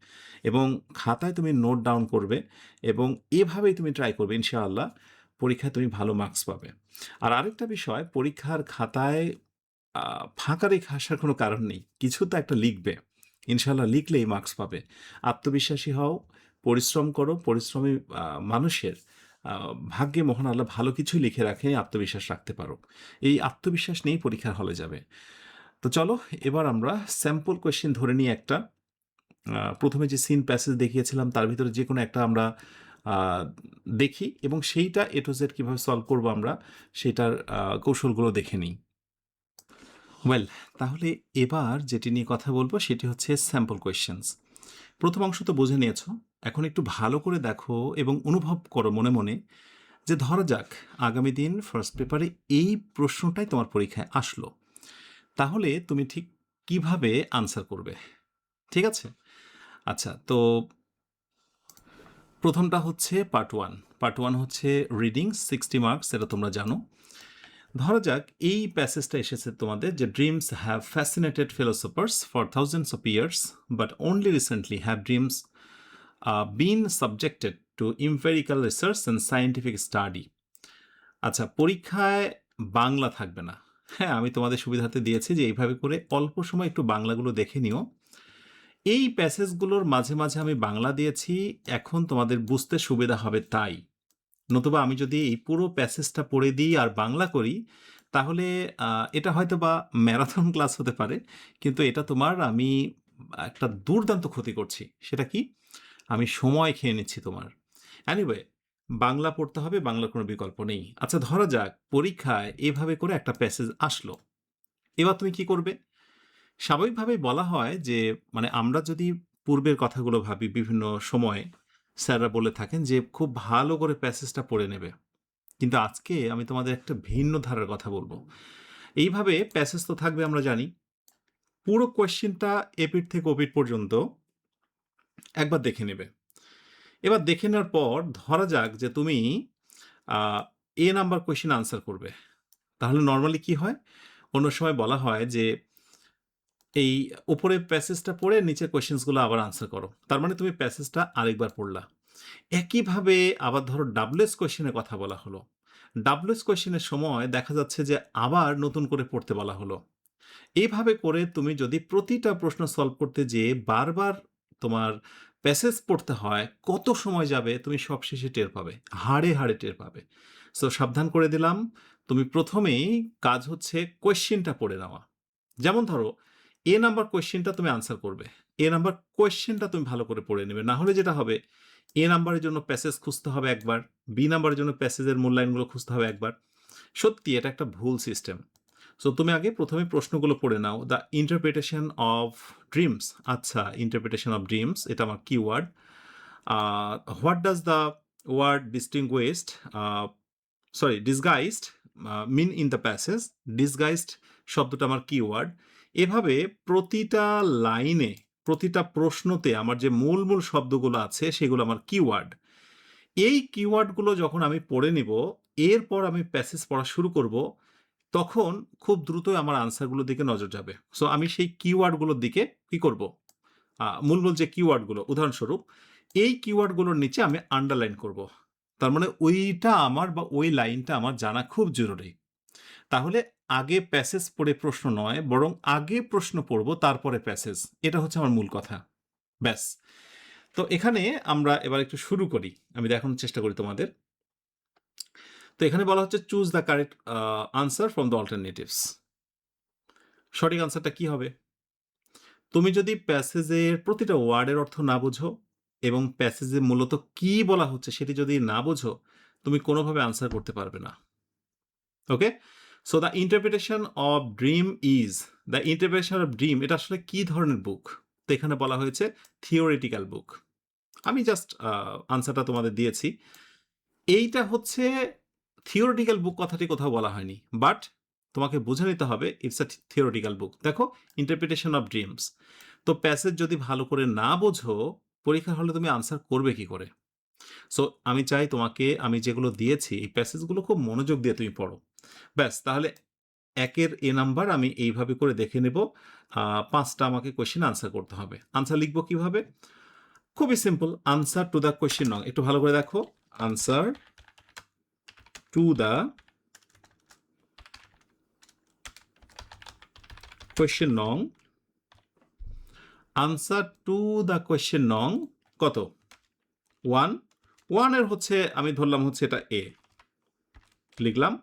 A: এবং খাতায় তুমি নোট ডাউন করবে, এবং এভাবেই তুমি ট্রাই করবে, ইনশাআল্লাহ পরীক্ষায় তুমি ভালো মার্কস পাবে। আর আরেকটা বিষয়, পরীক্ষার খাতায় ফাঁকা রেখে আসার কোনো কারণ নেই, কিছু তো একটা লিখবে, ইনশাআল্লাহ লিখলেই মার্কস পাবে। আত্মবিশ্বাসী হও, পরিশ্রম করো, পরিশ্রমী মানুষের ভাগ্যে মহান আল্লাহ ভালো কিছু লিখে রাখে, আত্মবিশ্বাস রাখতে পারো। এই আত্মবিশ্বাস নিয়েই পরীক্ষার হলে যাবে। তো চলো এবার আমরা স্যাম্পল কোয়েশ্চেন ধরে নিই একটা। প্রথমে যে সিন প্যাসেজ দেখিয়েছিলাম তার ভিতরে যে কোনো একটা আমরা দেখি, এবং সেইটা এ টু জেড কীভাবে সলভ করবো আমরা সেটার কৌশলগুলো দেখে নিই। ওয়েল, তাহলে এবার যেটি নিয়ে কথা বলবো সেটি হচ্ছে স্যাম্পল কোয়েশ্চেন্স। প্রথম অংশ তো বুঝে নিয়েছো, এখন একটু ভালো করে দেখো এবং অনুভব করো মনে মনে, যে ধরা যাক আগামী দিন ফার্স্ট পেপারে এই প্রশ্নটাই তোমার পরীক্ষায় আসলো, তাহলে তুমি ঠিক কিভাবে আনসার করবে, ঠিক আছে? আচ্ছা, তো প্রথমটা হচ্ছে পার্ট ওয়ান। পার্ট ওয়ান হচ্ছে রিডিং, 60 মার্কস, এটা তোমরা জানো। ধরা যাক এই প্যাসেজটা এসেছে তোমাদের, যে dreams have fascinated philosophers for thousands of years, but only recently have dreams been subjected to empirical research and scientific study. আচ্ছা, পরীক্ষায় বাংলা থাকবে না। হ্যাঁ, আমি তোমাদের সুবিধাতে দিয়েছি যে এইভাবে করে অল্প সময় একটু বাংলাগুলো দেখে নিও, এই প্যাসেজগুলোর মাঝে, মাঝে আমি বাংলা দিয়েছি এখন তোমাদের বুঝতে সুবিধা হবে তাই। নতুবা আমি যদি এই পুরো প্যাসেজটা পড়ে দিই আর বাংলা করি, তাহলে আ এটা হয়তোবা ম্যারাথন ক্লাস হতে পারে। কিন্তু এটা তোমার আমি একটা দুর্দান্ত ক্ষতি করছি। সেটা কি? আমি সময় খেয়ে নিচ্ছি তোমার। এনিওয়ে, বাংলা পড়তে হবে, বাংলার কোনো বিকল্প নেই। আচ্ছা ধরা যাক পরীক্ষায় এভাবে করে একটা প্যাসেজ আসলো। এবার তুমি কি করবে? স্বাভাবিকভাবেই বলা হয় যে মানে আমরা যদি পূর্বের কথাগুলো ভাবি বিভিন্ন সময়ে স্যাররা বলে থাকেন যে খুব ভালো করে প্যাসেজটা পড়ে নেবে। কিন্তু আজকে আমি তোমাদের একটা ভিন্ন ধারার কথা বলবো। এইভাবে প্যাসেজ তো থাকবে আমরা জানি। পুরো কোয়েশ্চেনটা এপিঠ থেকে ওপিঠ পর্যন্ত একবার দেখে নেবে। এবার দেখে নেওয়ার পর ধরা যাক যে তুমি আ A নাম্বার কোয়েশ্চেন আনসার করবে। তাহলে নরমালি কি হয়? অন্য সময় বলা হয় যে এই উপরের প্যাসেজটা পড়ে নিচের কোয়েশ্চেনস গুলো আবার আনসার করো। তার মানে তুমি প্যাসেজটা আরেকবার পড়লা। একইভাবে আবার ধরো ডাব্লিউএস কোয়েশ্চেনের কথা বলা হলো। ডাব্লিউএস কোয়েশ্চেনের সময় দেখা যাচ্ছে যে আবার নতুন করে পড়তে বলা হলো। এইভাবে করে তুমি যদি প্রতিটা প্রশ্ন সলভ করতে যেয়ে বারবার তোমার প্যাসেজ পড়তে হয়, কত সময় যাবে তুমি সবশেষে টের পাবে। হাড়ে, হাড়ে টের পাবে। সো সাবধান করে দিলাম, তুমি ১ম এই কাজ হচ্ছে কোয়েশ্চেনটা পড়ে নেওয়া। যেমন ধরো A নাম্বার কোয়েশ্চেনটা তুমি আনসার করবে। A নাম্বার কোয়েশ্চেনটা তুমি ভালো করে পড়ে নেবে। না হলে যেটা হবে A নাম্বারের জন্য প্যাসেজ খুঁজতে হবে একবার, B নাম্বারের জন্য প্যাসেজের মূল্যায়নগুলো খুঁজতে হবে একবার। সত্যি এটা একটা ভুল সিস্টেম। সো তুমি আগে ১ম এ প্রশ্নগুলো পড়ে নাও। The interpretation of dreams. আচ্ছা, ইন্টারপ্রিটেশন অফ ড্রিমস এটা আমার keyword. Uh what does the word distinguished disguised mean in the passage? Disguised শব্দটা আমার কিওয়ার্ড। এভাবে প্রতিটা লাইনে, প্রতিটা প্রশ্নতে আমার যে মূল, মূল শব্দগুলো আছে সেগুলো আমার কিওয়ার্ড। এই কিওয়ার্ডগুলো যখন আমি পড়ে নিব, এরপর আমি প্যাসেজ পড়া শুরু করব, তখন খুব দ্রুতই আমার আনসারগুলোর দিকে নজর যাবে। সো আমি সেই কিওয়ার্ডগুলোর দিকে কি করব? মূল, মূল যে কিওয়ার্ডগুলো উদাহরণস্বরূপ এই কিওয়ার্ডগুলোর নিচে আমি আন্ডারলাইন করব। তার মানে ওইটা আমার বা ওই লাইনটা আমার জানা খুব জরুরি। তাহলে আগে প্যাসেজ পড়ে প্রশ্ন নয়, বরং আগে প্রশ্ন পড়ব তারপরে প্যাসেজ। এটা হচ্ছে আমার মূল কথা। ব্যাস। তো এখানে আমরা এবার একটু শুরু করি। আমি দেখানোর চেষ্টা করি তোমাদের। তো এখানে বলা হচ্ছে choose the correct answer from the alternatives. সঠিক আনসারটা কি হবে? তুমি যদি প্যাসেজের প্রতিটা ওয়ার্ডের অর্থ না বুঝো এবং প্যাসেজে মূলত কি বলা হচ্ছে সেটি যদি না বুঝো, তুমি কোনোভাবে আনসার করতে পারবে না। Okay? So the interpretation of dream is, the interpretation of dream এটা আসলে কি ধরনের বুক? তো এখানে বলা হয়েছে থিওরিটিক্যাল বুক। আমি জাস্ট আনসারটা তোমাদের দিয়েছি। এইটা হচ্ছে থিওরিটিক্যাল বুক কথাটি কোথাও বলা হয়নি। বাট তোমাকে বুঝে নিতে হবে ইটস আ থিওরিটিক্যাল বুক। দেখো ইন্টারপ্রিটেশন অফ ড্রিমস। তো প্যাসেজ যদি ভালো করে না বোঝো, পরীক্ষার হলে তুমি আনসার করবে কি করে? সো আমি চাই তোমাকে আমি যেগুলো দিয়েছি এই প্যাসেজগুলো খুব মনোযোগ দিয়ে তুমি পড়ো। ব্যাস তাহলে ১ এর A নাম্বার আমি এইভাবে করে দেখে নেব। ৫ টা আমাকে কোয়েশ্চেন আনসার করতে হবে। আনসার লিখব কিভাবে? খুবই simple. Answer to the question নং। একটু ভালো করে দেখো। আনসার টু দ্য কোয়েশ্চেন নং। আনসার টু দ্য কোয়েশ্চেন নং কত? 1 1 এর হচ্ছে আমি ধরলাম হচ্ছে এটা A লিখলাম।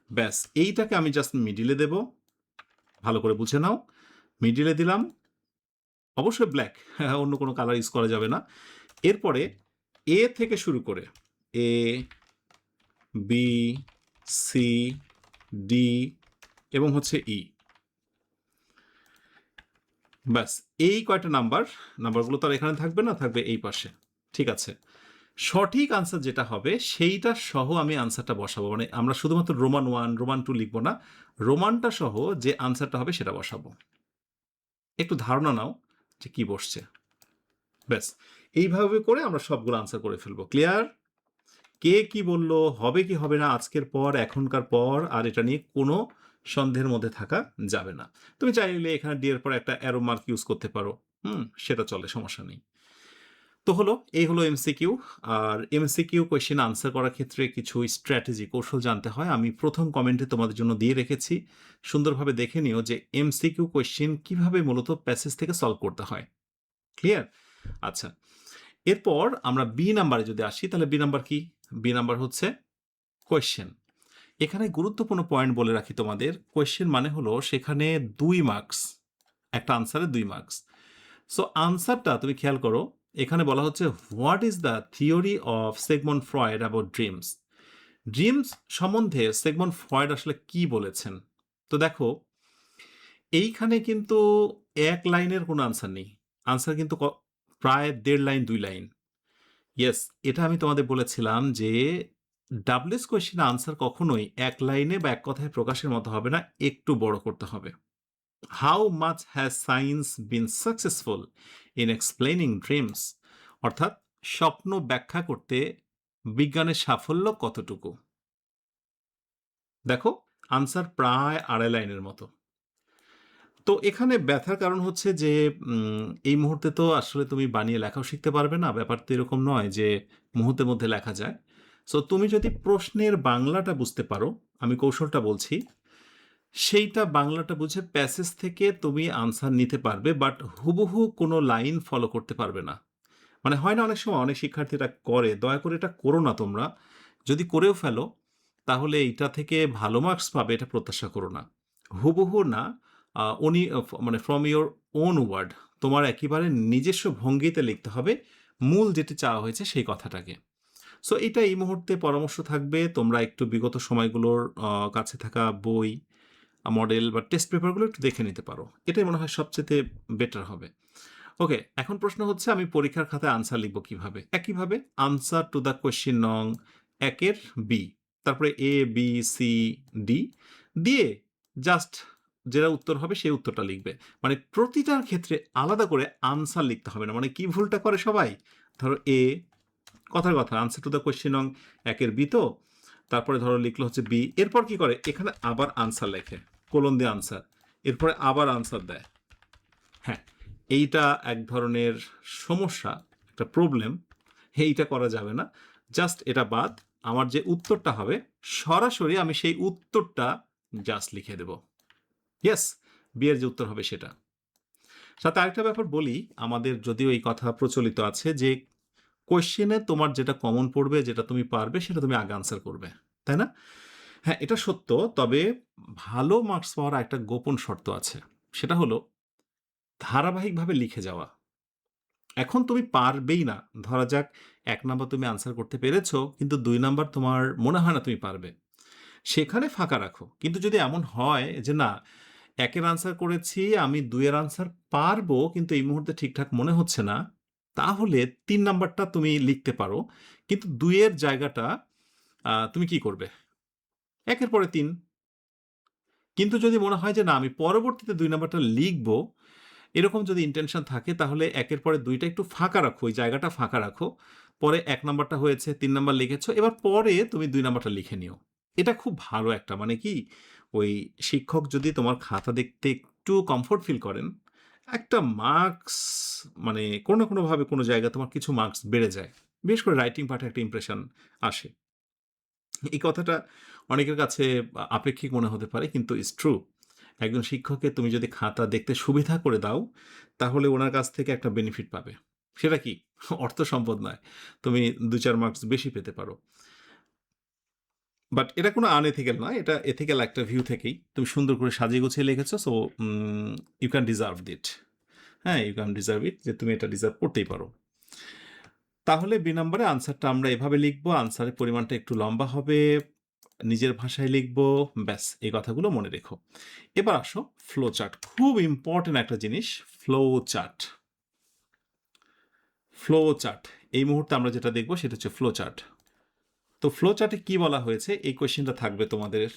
A: ব্যাস এইটাকে আমি জাস্ট মিডলে দেব। ভালো করে বুঝে নাও। মিডলে দিলাম। অবশ্যই ব্ল্যাক। অন্য কোনো কালার ইউজ করা যাবে না। এরপরে A থেকে শুরু করে A, B, C, D এবং হচ্ছে E। ব্যাস এই কয়টা নাম্বারগুলো তো আর এখানে থাকবে না, থাকবে এই পাশে। ঠিক আছে। সঠিক আনসার যেটা হবে সেইটা সহ আমি আনসারটা বসাবো। মানে আমরা শুধুমাত্র রোমান 1, রোমান 2 লিখব না। রোমানটা সহ যে আনসারটা হবে সেটা বসাবো। একটু ধারণা নাও যে কি বসছে। ব্যাস এইভাবে করে আমরা সবগুলো আনসার করে ফেলবো। ক্লিয়ার? কে কি বলল, হবে কি হবে না আজকের পর, এখনকার পর আর এটা নিয়ে কোনো সন্দেহের মধ্যে থাকা যাবে না। তুমি চাইলে এখানে ডি এর পর একটা অ্যারো মার্ক ইউজ করতে পারো। সেটা চলে, সমস্যা নেই। তো হলো, এই হলো এমসিকিউ। আর এমসিকিউ কোয়েশ্চেন আনসার করার ক্ষেত্রে কিছু স্ট্র্যাটেজি, কৌশল জানতে হয়। আমি প্রথম কমেন্টে তোমাদের জন্য দিয়ে রেখেছি। সুন্দরভাবে দেখে নিও যে এমসিকিউ কোয়েশ্চেন কিভাবে মূলত প্যাসেজ থেকে সলভ করতে হয়। ক্লিয়ার? আচ্ছা, এরপর আমরা বি নাম্বারে যদি আসি, তাহলে বি নাম্বার কি? বি নাম্বার হচ্ছে কোয়েশ্চেন। এখানে গুরুত্বপূর্ণ পয়েন্ট বলে রাখি তোমাদের। কোয়েশ্চেন মানে হলো সেখানে ২ মার্কস। একটা আনসারে ২ মার্কস। সো আনসারটা তুমি খেয়াল করো। এখানে বলা হচ্ছে, what is the theory of Sigmund Freud about dreams? Dreams সম্বন্ধে সিগমন্ড ফ্রয়েড আসলে কি বলেছেন? তো দেখো, এইখানে কিন্তু ১ লাইনের কোনো আনসার নেই। আনসার কিন্তু প্রায় ১.৫ লাইন ২ লাইন। ইয়েস, এটা আমি তোমাদের বলেছিলাম যে ডাব্লিউএস কোয়েশ্চেন আনসার কখনোই ১ লাইনে বা ১ কথায় প্রকাশের মতো হবে না, একটু বড় করতে হবে। How much has science bin successful in explaining dreams? অর্থাৎ স্বপ্ন ব্যাখ্যা করতে বিজ্ঞানের সাফল্য কতটুকু? দেখো, আনসার প্রায় ২.৫ লাইনের মতো। তো এখানে ব্যথার কারণ হচ্ছে যে এই মুহূর্তে তো আসলে তুমি বানিয়ে লেখাও শিখতে পারবে না। ব্যাপার তো এরকম নয় যে মুহূর্তের মধ্যে লেখা যায়। সো তুমি যদি প্রশ্নের বাংলাটা বুঝতে পারো, আমি কৌশলটা বলছি, সেইটা বাংলাটা বুঝে প্যাসেজ থেকে তুমি আনসার নিতে পারবে, বাট হুবহু কোনো লাইন ফলো করতে পারবে না। মানে হয় না অনেক সময় অনেক শিক্ষার্থীরা করে, দয়া করে এটা করো না তোমরা। যদি করেও ফেলো, তাহলে এইটা থেকে ভালো মার্কস পাবে এটা প্রত্যাশা করো না। হুবহু না, উনি মানে ফ্রম ইওর ওন ওয়ার্ড, তোমার একেবারে নিজস্ব ভঙ্গিতে লিখতে হবে মূল যেটি চাওয়া হয়েছে সেই কথাটাকে। সো এটা এই মুহূর্তে পরামর্শ থাকবে, তোমরা একটু বিগত সময়গুলোর কাছে থাকা বই, মডেল বা টেস্ট পেপারগুলো একটু দেখে নিতে পারো। এটাই মনে হয় সবচেয়ে বেটার হবে। ওকে, এখন প্রশ্ন হচ্ছে আমি পরীক্ষার খাতায় আনসার লিখব কিভাবে? একইভাবে আনসার টু দ্য কোয়েশ্চেন নং ১ এর বি, তারপরে এ বি সি ডি দিয়ে জাস্ট যেটা উত্তর হবে সেই উত্তরটা লিখবে। মানে প্রতিটার ক্ষেত্রে আলাদা করে আনসার লিখতে হবে না। মানে কি ভুলটা করে সবাই? ধরো এ, কথার কথা আনসার টু দ্য কোয়েশ্চেন নং ১ এর বি, তো তারপরে ধরো লিখলো হচ্ছে বি, এরপর কি করে এখানে আবার আনসার লেখে, কোলন দিয়ে আনসার, এরপরে আবার আনসার দেয়। হ্যাঁ, এইটা এক ধরনের সমস্যা, একটা প্রবলেম। এইটা করা যাবে না। জাস্ট এটা বাদ। আমার যে উত্তরটা হবে সরাসরি আমি সেই উত্তরটা জাস্ট লিখে দেব। ইয়েস, বিয়ের যে উত্তর হবে সেটা। সাথে আরেকটা ব্যাপার বলি, আমাদের যদিও এই কথা প্রচলিত আছে যে কোয়েশ্চেনে তোমার যেটা কমন পড়বে, যেটা তুমি পারবে সেটা তুমি আগে আনসার করবে, তাই না? হ্যাঁ, এটা সত্য। তবে ভালো মার্কস পাওয়ার একটা গোপন শর্ত আছে। সেটা হলো ধারাবাহিকভাবে লিখে যাওয়া। এখন তুমি পারবেই না। ধরা যাক ১ নাম্বার তুমি আনসার করতে পেরেছ, কিন্তু ২ নাম্বার তোমার মনে হয় না তুমি পারবে। সেখানে ফাঁকা রাখো। কিন্তু যদি এমন হয় যে না, ১ এর আনসার করেছি, আমি ২ এর আনসার পারবো কিন্তু এই মুহূর্তে ঠিকঠাক মনে হচ্ছে না, তাহলে ৩ নাম্বারটা তুমি লিখতে পারো। কিন্তু ২ এর জায়গাটা তুমি কি করবে? ১ এর পরে ৩। কিন্তু যদি মনে হয় যে না আমি পরবর্তীতে ২ নাম্বারটা লিখবো, এরকম যদি ইনটেনশন থাকে তাহলে ১ এর পরে ২ টা একটু ফাঁকা রাখো, ওই জায়গাটা ফাঁকা রাখো। পরে ১ নাম্বারটা হয়েছে, ৩ নাম্বার লিখেছো, এবার পরে তুমি ২ নাম্বারটা লিখে নিও। এটা খুব ভালো একটা, মানে কি, ওই শিক্ষক যদি তোমার খাতা দেখতে একটু কমফোর্ট ফিল করেন, একটা মার্কস মানে কোনো না কোনোভাবে কোনো জায়গায় তোমার কিছু মার্কস বেড়ে যায়। বিশেষ করে রাইটিং পার্টে একটা ইমপ্রেশন আসে। এই কথাটা অনেকের কাছে আপেক্ষিক মনে হতে পারে, কিন্তু ইটস ট্রু। একজন শিক্ষককে তুমি যদি খাতা দেখতে সুবিধা করে দাও, তাহলে ওনার কাছ থেকে একটা বেনিফিট পাবে। সেটা কি? অর্থ সম্পদ নয়। তুমি ২-৪ মার্কস বেশি পেতে পারো। বাট এটা কোনো আনএথিক্যাল নয়। এটা এথিক্যাল একটা ভিউ থেকেই। তুমি সুন্দর করে সাজিয়ে গুছিয়ে লিখেছো, so you can deserve it. হ্যাঁ, ইউ ক্যান ডিজার্ভ ইট, যে তুমি এটা ডিজার্ভ করতেই পারো। তাহলে বি নাম্বারে আনসারটা আমরা এভাবে লিখবো। আনসারের পরিমাণটা একটু লম্বা হবে। নিজের ভাষায় লিখবো। ব্যাস, এই কথাগুলো মনে রেখো। এবার আসো ফ্লো চার্ট। খুব ইম্পর্টেন্ট একটা জিনিস, ফ্লো চার্ট। Flow chart. এই মুহূর্তে আমরা যেটা দেখবো সেটা হচ্ছে ফ্লো চার্ট। তো ফ্লো চার্টে কি বলা হয়েছে এই কোয়েশ্চেনটা থাকবে তোমাদের।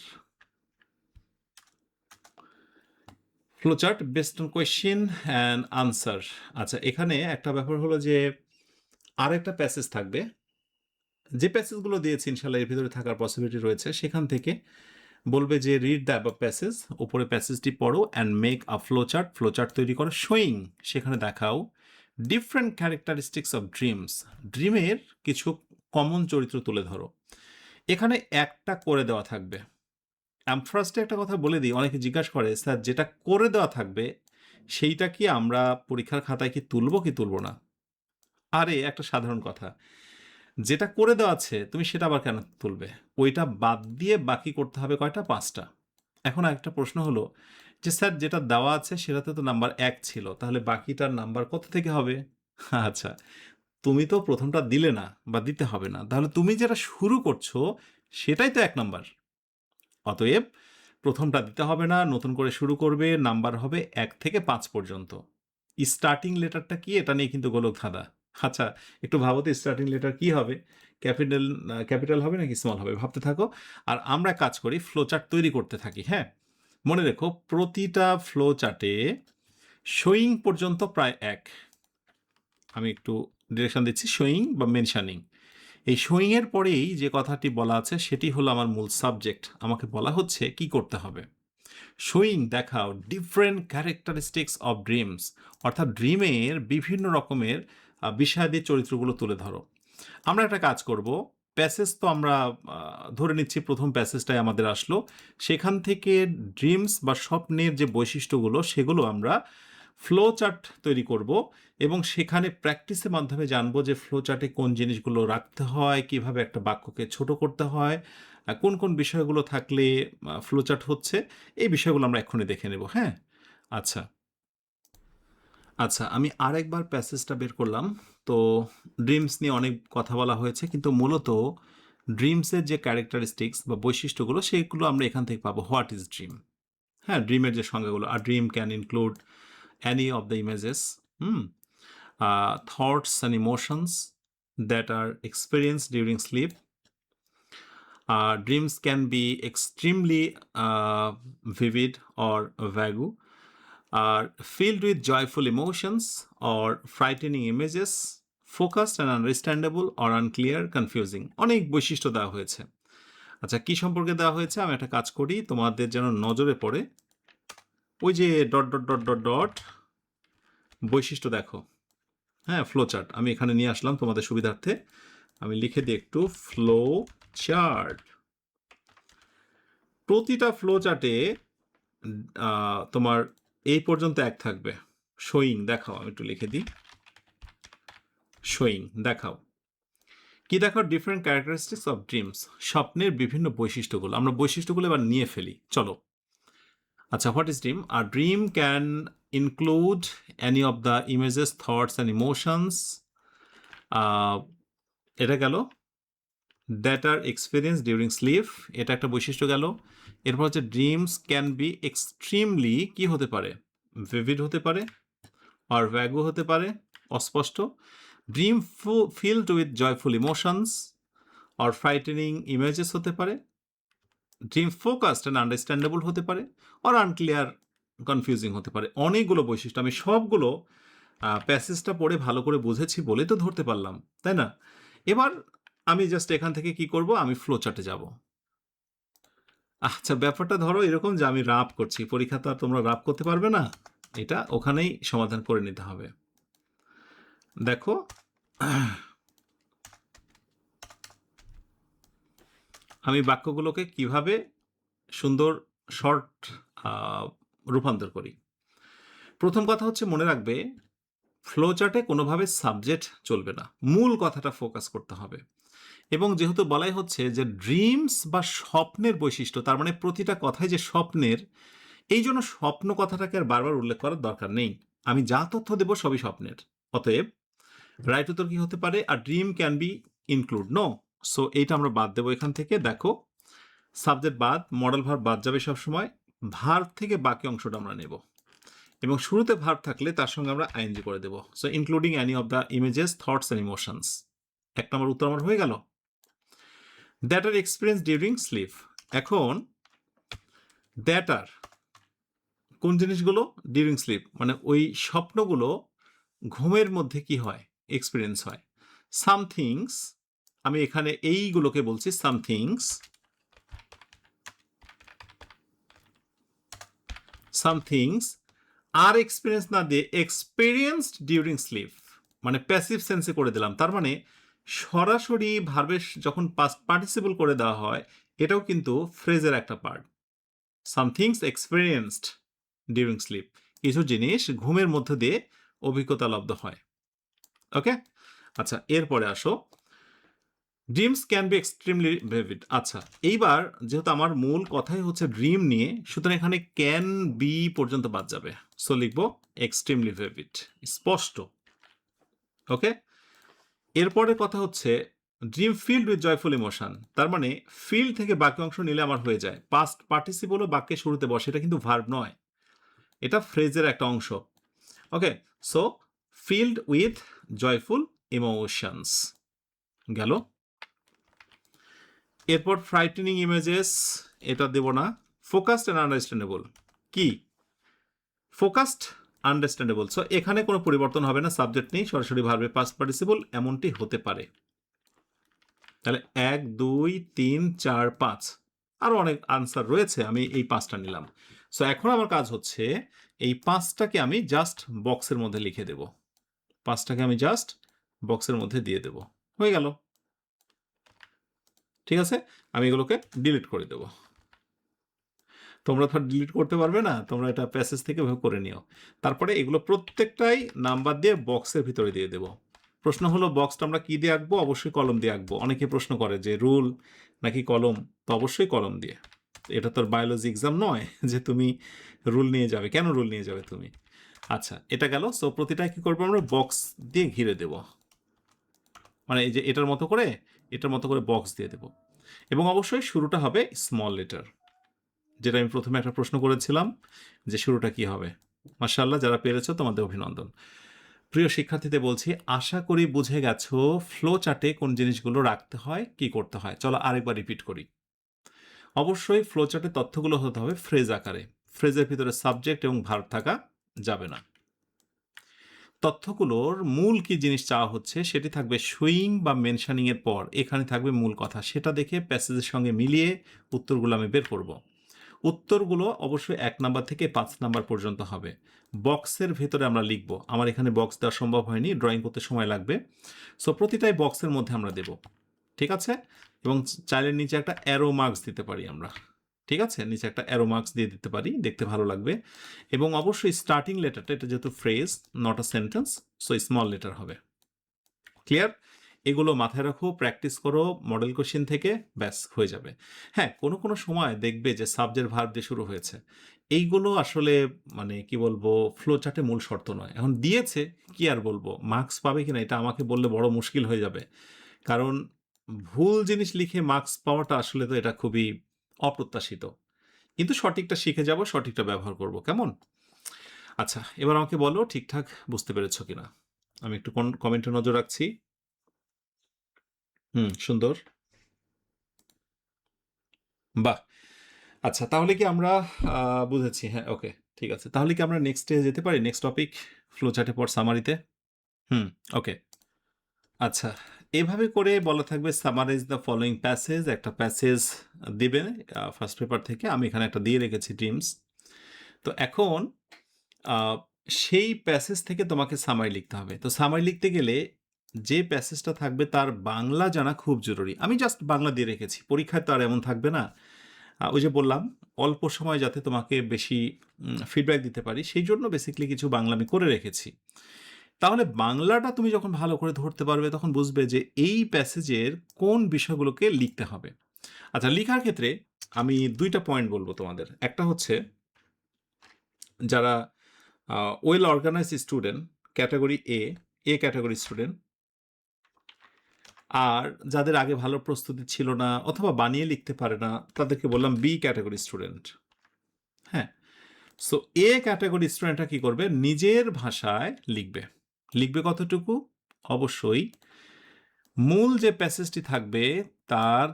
A: Flow chart based on question and answer. আচ্ছা, এখানে একটা ব্যাপার হলো যে আরেকটা প্যাসেজ থাকবে। যে প্যাসেজগুলো দিয়েছি ইনশাল্লাহ এর ভিতরে থাকার পসিবিলিটি রয়েছে, সেখান থেকে বলবে যে রিড দ্য অ্যাবাভ প্যাসেজ, উপরে প্যাসেজটি পড়ো and make a flow chart. Flow chart তৈরি করো শোয়িং, সেখানে দেখাও ডিফারেন্ট ক্যারেক্টারিস্টিক্স অফ ড্রিমস। ড্রিমের কিছু কমন চরিত্র তুলে ধরো। এখানে একটা করে দেওয়া থাকবে। ফার্স্টে একটা কথা বলে দিই, অনেকে জিজ্ঞাসা করে স্যার যেটা করে দেওয়া থাকবে সেইটা কি আমরা পরীক্ষার খাতায় কি তুলব কি তুলব না? আরে একটা সাধারণ কথা। যেটা করে দেওয়া আছে তুমি সেটা আবার কেন তুলবে? ওইটা বাদ দিয়ে বাকি করতে হবে কয়টা? ৫ টা। এখন আরেকটা প্রশ্ন হলো যে, স্যার যেটা দেওয়া আছে সেটাতে তো নাম্বার ১ ছিল। তাহলে বাকিটার নাম্বার কত থেকে হবে? আচ্ছা, তুমি তো ১ম টা দিলে না বা দিতে হবে না। তাহলে তুমি যেটা শুরু করছো সেটাই তো ১ নাম্বার। অতএব ১ম টা দিতে হবে না, নতুন করে শুরু করবে, নাম্বার হবে ১ থেকে ৫ পর্যন্ত। স্টার্টিং লেটারটা কি? এটা নিয়ে কিন্তু গোলকধাঁধা। আচ্ছা, একটু ভাবো তো স্টার্টিং লেটার কি হবে? ক্যাপিটাল হবে নাকি স্মল হবে? ভাবতে থাকো। আর আমরা কাজ করি ফ্লো চার্ট তৈরি করতে থাকি, হ্যাঁ? মনে রেখো প্রতিটা ফ্লো চার্টে শোয়িং পর্যন্ত প্রায় এক। আমি একটু ডিরেকশন দিচ্ছি, শোয়িং বা মেনশনিং। এই শোয়িং এর পরেই যে কথাটি বলা আছে সেটি হলো আমার মূল সাবজেক্ট। আমাকে বলা হচ্ছে কি করতে হবে। শোয়িং দেখাও ডিফারেন্ট ক্যারেক্টারিস্টিক্স অফ ড্রিমস, অর্থাৎ ড্রিমের বিভিন্ন রকমের বিষয়াদি চরিত্রগুলো তুলে ধরো। আমরা একটা কাজ করব, প্যাসেজ তো আমরা ধরে নিচ্ছি প্রথম প্যাসেজটাই আমাদের আসলো, সেখান থেকে ড্রিমস বা স্বপ্নের যে বৈশিষ্ট্যগুলো সেগুলো আমরা ফ্লো চার্ট তৈরি করব এবং সেখানে প্র্যাকটিসের মাধ্যমে জানবো যে ফ্লো চার্টে কোন জিনিসগুলো রাখতে হয়, কিভাবে একটা বাক্যকে ছোট করতে হয়, কোন কোন বিষয়গুলো থাকলে ফ্লো চার্ট হচ্ছে, এই বিষয়গুলো আমরা এক্ষুনি দেখে নেব, হ্যাঁ? আচ্ছা, আচ্ছা, আমি আরেকবার প্যাসেজটা বের করলাম। তো ড্রিমস নিয়ে অনেক কথা বলা হয়েছে, কিন্তু মূলত ড্রিমসের যে ক্যারেক্টারিস্টিক্স বা বৈশিষ্ট্যগুলো সেগুলো আমরা এখান থেকে পাবো। What is dream? হ্যাঁ, ড্রিমের যে সংজ্ঞাগুলো, আর dream can include any of the images, thoughts and emotions that are experienced during sleep. Dreams can be extremely vivid or vague, are filled with joyful emotions or frightening images, focused and understandable or unclear, confusing. অনেক বৈশিষ্ট্য দেওয়া হয়েছে। আচ্ছা, কি সম্পর্কে দেওয়া হয়েছে? আমি একটা কাজ করি, তোমাদের যেন নজরে পড়ে। ওই যে dot dot dot dot dot বৈশিষ্ট্য দেখো, হ্যাঁ, ফ্লো চার্ট আমি এখানে নিয়ে আসলাম তোমাদের সুবিধার্থে। আমি লিখে দিই একটু ফ্লো চার্ট। প্রতিটা ফ্লো চার্টে তোমার এই পর্যন্ত এক থাকবে। শোয়িং দেখাও, আমি একটু লিখে দিই শোয়িং দেখাও। কি দেখাও? ডিফারেন্ট ক্যারেক্টারিস্টিক্স অফ ড্রিমস, স্বপ্নের বিভিন্ন বৈশিষ্ট্যগুলো। আমরা বৈশিষ্ট্যগুলো এবার নিয়ে ফেলি, চলো। আচ্ছা, হোয়াট ইজ ড্রিম? আর dream can include any of the images, thoughts and emotions. এটা গেল। That are experience during sleep, এটা একটা বৈশিষ্ট্য গেল। এরপর হচ্ছে ড্রিমস ক্যান বি এক্সট্রিমলি, কি হতে পারে? ভিভিড হতে পারে, আর ভ্যাগো হতে পারে, অস্পষ্ট। Dream filled with joyful emotions আর ফ্রাইটেনিং ইমেজেস হতে পারে। ড্রিম ফোকাসড অ্যান্ড আন্ডারস্ট্যান্ডেবল হতে পারে, আর আনক্লিয়ার, কনফিউজিং হতে পারে। অনেকগুলো বৈশিষ্ট্য, আমি সবগুলো প্যাসেজটা পড়ে ভালো করে বুঝেছি বলেই তো ধরতে পারলাম, তাই না? এবার আমি জাস্ট এখান থেকে কি করব, আমি ফ্লো চার্টে যাব। আচ্ছা, ব্যাপারটা ধরো এরকম যে আমি রাপ করছি, পরীক্ষা তো আর তোমরা রাপ করতে পারবে না, এটা ওখানেই সমাধান করে নিতে হবে। দেখো, আমি বাক্যগুলোকে কিভাবে সুন্দর শর্ট রূপান্তর করি। প্রথম কথা হচ্ছে, মনে রাখবে ফ্লো চার্টে কোনোভাবে সাবজেক্ট চলবে না, মূল কথাটা ফোকাস করতে হবে। এবং যেহেতু বলাই হচ্ছে যে ড্রিমস বা স্বপ্নের বৈশিষ্ট্য, তার মানে প্রতিটা কথাই যে স্বপ্নের, এই জন্য স্বপ্ন কথাটাকে আর বারবার উল্লেখ করার দরকার নেই। আমি যা তথ্য দেব সবই স্বপ্নের। অতএব রাইট উত্তর কি হতে পারে? আর dream can be include, no. So এইটা আমরা বাদ দেবো এখান থেকে। দেখো, সাবজেক্ট বাদ, মডেল ভার্ব বাদ যাবে সবসময়, ভার্ব থেকে বাকি অংশটা আমরা নেব এবং শুরুতে ভার্ব থাকলে তার সঙ্গে আমরা আইএনজি করে দেবো। So including any of the images, thoughts and emotions. এক নম্বর উত্তর আমার হয়ে গেল। That are experience during sleep. এখন দ্যাট আর কোন জিনিসগুলো? ডিউরিং স্লিপ, মানে ওই স্বপ্নগুলো ঘুমের মধ্যে কি হয়? এক্সপিরিয়েন্স হয়। সাম থিংস, আমি এখানে এইগুলোকে বলছি some things, some things are experience না দিয়ে এক্সপিরিয়েন্সড ডিউরিং স্লিপ, মানে প্যাসিভ সেন্সে করে দিলাম। তার মানে সরাসরি ভার্বের যখন পাস্ট পার্টিসিপল করে দেওয়া হয়, এটাও কিন্তু ফ্রেজের একটা part. Some things experienced during slip, কিছু জিনিস ঘুমের মধ্য দিয়ে অভিজ্ঞতা লব্ধ হয়। ওকে? আচ্ছা, এরপরে আসো। Dreams can be extremely vivid. আচ্ছা, এইবার যেহেতু আমার মূল কথাই হচ্ছে ড্রিম নিয়ে, সুতরাং এখানে ক্যান বি পর্যন্ত বাদ যাবে। সো লিখবো এক্সট্রিমলি ভিভিড, স্পষ্ট। ওকে? এরপরের কথা হচ্ছে dream filled with joyful emotion. তার মানে ফিল্ড থেকে বাক্য অংশ নিলে আমার হয়ে যায়। পাস্ট পার্টিসিপলও বাক্যের শুরুতে বসে, এটা কিন্তু ভার্ব নয়, এটা ফ্রেজের একটা অংশ। Okay, so filled with joyful emotions গেল। এরপর ফ্রাইটেনিং ইমেজেস, এটা দেব না। ফোকাসড অ্যান্ড আন্ডারস্ট্যান্ডেবল, কি ফোকাসড আন্ডারস্ট্যান্ডেবল। সো এখানে কোনো পরিবর্তন হবে না, সাবজেক্ট নেই, সরাসরি ভার্বে পাস্ট পার্টিসিপল, এমনটি হতে পারে। তাহলে 1 2 3 4 5, আরও অনেক আনসার রয়েছে, আমি এই 5টা নিলাম। সো এখন আমার কাজ হচ্ছে এই 5টাকে আমি জাস্ট বক্সের মধ্যে লিখে দেব। 5টাকে আমি জাস্ট বক্সের মধ্যে দিয়ে দেব, হয়ে গেল। ঠিক আছে, আমি এগুলোকে ডিলিট করে দেব। তোমরা তো ডিলিট করতে পারবে না, তোমরা এটা প্যাসেজ থেকে ভাবে করে নিও। তারপরে এগুলো প্রত্যেকটাই নাম্বার দিয়ে বক্সের ভিতরে দিয়ে দেব। প্রশ্ন হলো বক্সটা আমরা কি দিয়ে আঁকবো? অবশ্যই কলম দিয়ে আঁকবো। অনেকে প্রশ্ন করে যে রুল নাকি কলম, তো অবশ্যই কলম দিয়ে। এটা তোর বায়োলজি এক্সাম নয় যে তুমি রুল নিয়ে যাবে। কেন রুল নিয়ে যাবে তুমি? আচ্ছা, এটা গেল। সো প্রতিটাই কি করবো আমরা? বক্স দিয়ে ঘিরে দেব, মানে এই যে এটার মতো করে বক্স দিয়ে দেব। এবং অবশ্যই শুরুটা হবে স্মল লেটার, যেটা আমি প্রথমে একটা প্রশ্ন করেছিলাম যে শুরুটা কি হবে। মাশাআল্লাহ, যারা পেরেছো তোমাদের অভিনন্দন। প্রিয় শিক্ষার্থীদের বলছি, আশা করি বুঝে গেছো ফ্লো চার্টে কোন জিনিসগুলো রাখতে হয়, কি করতে হয়। চলো আরেকবার রিপিট করি। অবশ্যই ফ্লো চার্টে তথ্যগুলো হতে হবে ফ্রেজ আকারে। ফ্রেজের ভিতরে সাবজেক্ট এবং ভার্ব থাকা যাবে না। তথ্যগুলোর মূল কি জিনিস চাওয়া হচ্ছে সেটি থাকবে সুইং বা মেনশনিং এর পর, এখানে থাকবে মূল কথা, সেটা দেখে প্যাসেজের সঙ্গে মিলিয়ে উত্তরগুলো আমি বের করব। উত্তরগুলো অবশ্যই 1 নাম্বার থেকে 5 নাম্বার পর্যন্ত হবে। বক্সের ভেতরে আমরা লিখব। আমার এখানে বক্স দেওয়া সম্ভব হয়নি, ড্রয়িং করতে সময় লাগবে। সো প্রতিটাই বক্সের মধ্যে আমরা দেব। ঠিক আছে? এবং চাইলে নিচে একটা অ্যারো মার্কস দিতে পারি আমরা। ঠিক আছে? নিচে একটা অ্যারো মার্কস দিয়ে দিতে পারি, দেখতে ভালো লাগবে। এবং অবশ্যই স্টার্টিং লেটারটা, এটা যেহেতু phrase not a sentence, so small letter হবে। ক্লিয়ার? এগুলো মাথায় রাখো, প্র্যাকটিস করো মডেল কোশ্চেন থেকে, ব্যাস হয়ে যাবে। হ্যাঁ, কোনো সময় দেখবে যে সাবজেক্ট ভার্ব দিয়ে শুরু হয়েছে। এইগুলো আসলে মানে কি বলবো, ফ্লো চার্টে মূল শর্ত নয়। এখন দিয়েছে, কি আর বলবো, মার্কস পাবে কিনা এটা আমাকে বললে বড় মুশকিল হয়ে যাবে। কারণ ভুল জিনিস লিখে মার্কস পাওয়াটা আসলে তো এটা খুবই অপ্রত্যাশিত। কিন্তু সঠিকটা শিখে যাব, সঠিকটা ব্যবহার করব। কেমন? আচ্ছা, এবার আমাকে বলো ঠিকঠাক বুঝতে পেরেছো কিনা। আমি একটু কমেন্টে নজর রাখছি। সুন্দর। বাহ! আচ্ছা, তাহলে কি আমরা বুঝেছি। হ্যাঁ, ওকে, ঠিক আছে। তাহলে কি আমরা নেক্সটে যেতে পারি? নেক্সট টপিক, ফ্লো চার্টের পর সামারিতে? হুম, ওকে। আচ্ছা, এভাবে করে বলা থাকবে সামারাইজ দ্য ফলোইং প্যাসেজ। একটা প্যাসেজ দিবে ফার্স্ট পেপার থেকে। আমি এখানে একটা দিয়ে রেখেছি ড্রিমস। তো এখন আ সেই প্যাসেজ থেকে তোমাকে সামারি লিখতে হবে। তো সামারি লিখতে গেলে যে প্যাসেজটা থাকবে তার বাংলা জানা খুব জরুরি। আমি জাস্ট বাংলা দিয়ে রেখেছি। পরীক্ষায় তো আর এমন থাকবে না। ওই যে বললাম, অল্প সময় যাতে তোমাকে বেশি ফিডব্যাক দিতে পারি, সেই জন্য বেসিক্যালি কিছু বাংলা আমি করে রেখেছি। তাহলে বাংলাটা তুমি যখন ভালো করে ধরতে পারবে, তখন বুঝবে যে এই প্যাসেজের কোন বিষয়গুলোকে লিখতে হবে। আচ্ছা, লিখার ক্ষেত্রে আমি ২টা পয়েন্ট বলব তোমাদের। একটা হচ্ছে যারা well organized student, category A category student, আর যাদের আগে ভালো প্রস্তুতি ছিল না অথবা বানিয়ে লিখতে পারে না, তাদেরকে বললাম বি ক্যাটাগরি স্টুডেন্ট। হ্যাঁ, সো এ ক্যাটাগরি স্টুডেন্টরা কি করবে? নিজের ভাষায় লিখবে। লিখবে কতটুকু? অবশ্যই মূল যে প্যাসেজটি থাকবে তার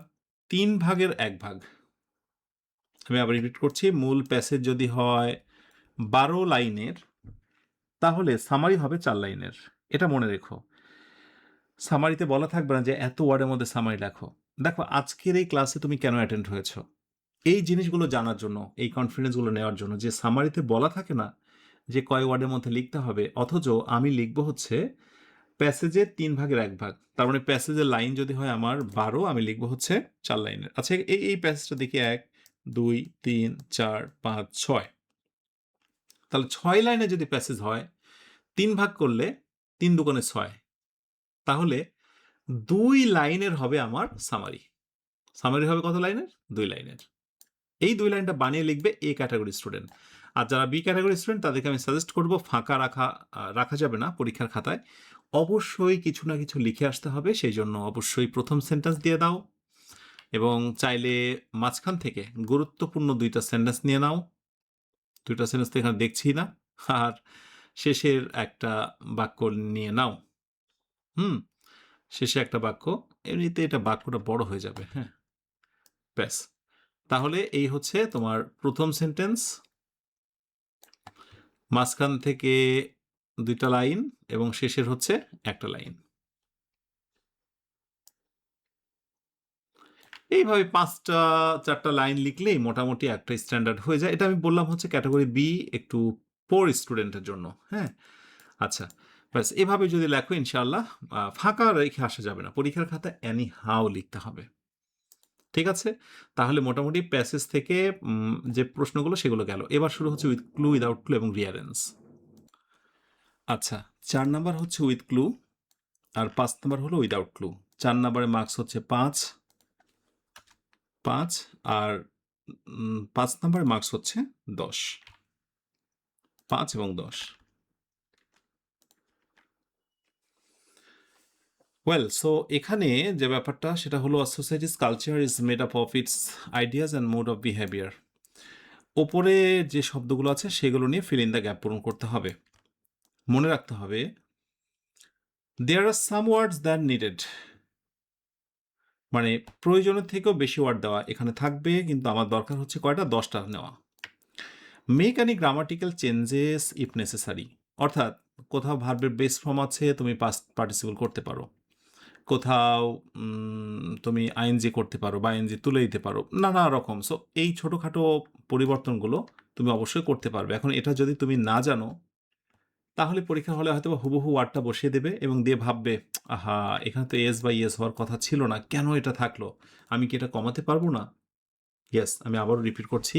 A: 3 ভাগের 1 ভাগ। আমি আবার রিপিট করছি, মূল প্যাসেজ যদি হয় 12 লাইনের, তাহলে সামারি হবে 4 লাইনের। এটা মনে রেখো। সামারিতে বলা থাকবে না যে এত ওয়ার্ডের মধ্যে সামারি লেখো। দেখো, আজকের এই ক্লাসে তুমি কেন অ্যাটেন্ড হয়েছো? এই জিনিসগুলো জানার জন্য, এই কনফিডেন্সগুলো নেওয়ার জন্য। যে সামারিতে বলা থাকে না যে কয় ওয়ার্ডের মধ্যে লিখতে হবে, অথচ আমি লিখবো হচ্ছে প্যাসেজের 3 ভাগের 1 ভাগ। তার মানে প্যাসেজের লাইন যদি হয় আমার 12, আমি লিখবো হচ্ছে 4 লাইনের। আচ্ছা, এই প্যাসেজটা দেখি 1 2 3 4 5 6। তাহলে 6 লাইনে যদি প্যাসেজ হয় 3 ভাগ করলে 3 দুগুণে 6, তাহলে 2 লাইনের হবে আমার সামারি। সামারি হবে কত লাইনের? 2 লাইনের। এই 2 লাইনটা বানিয়ে লিখবে এ ক্যাটাগরি স্টুডেন্ট। আর যারা বি ক্যাটাগরি স্টুডেন্ট তাদেরকে আমি সাজেস্ট করব ফাঁকা রাখা যাবে না পরীক্ষার খাতায়। অবশ্যই কিছু না কিছু লিখে আসতে হবে, সেই জন্য অবশ্যই প্রথম সেন্টেন্স দিয়ে দাও এবং চাইলে মাঝখান থেকে গুরুত্বপূর্ণ 2টা সেন্টেন্স নিয়ে নাও। 2টা সেন্টেন্স তো এখানে দেখছি না। আর শেষের একটা বাক্য নিয়ে নাও। শেষে একটা বাক্য, এমনিতে এটা বাক্যটা বড় হয়ে যাবে। হ্যাঁ, ব্যাস। তাহলে এই হচ্ছে তোমার প্রথম সেন্টেন্স, মাঝখান থেকে 2টা লাইন এবং শেষের হচ্ছে একটা লাইন। এইভাবে 4টা লাইন লিখলেই মোটামুটি একটা স্ট্যান্ডার্ড হয়ে যায়। এটা আমি বললাম হচ্ছে ক্যাটাগরি বি, একটু পোর স্টুডেন্টের জন্য। হ্যাঁ, আচ্ছা, ব্যাস এভাবে যদি লেখো ইনশাআল্লাহ ফাঁকা রেখে আসা যাবে না, পরীক্ষার খাতায় এনি হাউ লিখতে হবে। ঠিক আছে, তাহলে মোটামুটি প্যাসেজ থেকে যে প্রশ্নগুলো সেগুলো গেল। এবার শুরু হচ্ছে উইথ ক্লু, উইদাউট ক্লু এবং রিয়ারেন্স। আচ্ছা, 4 নাম্বার হচ্ছে উইথ ক্লু আর 5 নাম্বার হলো উইদাউট ক্লু। 4 নাম্বারের মার্কস হচ্ছে 5 আর 5 নাম্বারের মার্কস হচ্ছে 10, 5 এবং 10। ওয়েল, সো এখানে যে ব্যাপারটা সেটা হলো societies culture is made up of its ideas and mode of behaviour. ওপরে যে শব্দগুলো আছে সেগুলো নিয়ে ফিল ইন দ্য গ্যাপ পূরণ করতে হবে। মনে রাখতে হবে দেয়ার আর সাম ওয়ার্ডস দ্যাট নিডেড, মানে প্রয়োজনের থেকেও বেশি ওয়ার্ড দেওয়া এখানে থাকবে, কিন্তু আমার দরকার হচ্ছে কয়টা? 10টা নেওয়া। Make any grammatical changes if necessary, অর্থাৎ কোথাও ভার্বের বেস ফর্ম আছে, তুমি পাস্ট পার্টিসিপল করতে পারো। কোথাও তুমি আইএনজি করতে পারো বা আইএনজি তুলে দিতে পারো, নানা রকম। সো এই ছোটোখাটো পরিবর্তনগুলো তুমি অবশ্যই করতে পারবে। এখন এটা যদি তুমি না জানো তাহলে পরীক্ষার হলে হয়তো হুবহু ওয়ার্ডটা বসিয়ে দেবে এবং দিয়ে ভাববে, আহা এখানে তো এস বা ইয়েস হওয়ার কথা ছিল না, কেন এটা থাকলো, আমি কি এটা কমাতে পারবো না? ইয়েস, আমি আবারও রিপিট করছি,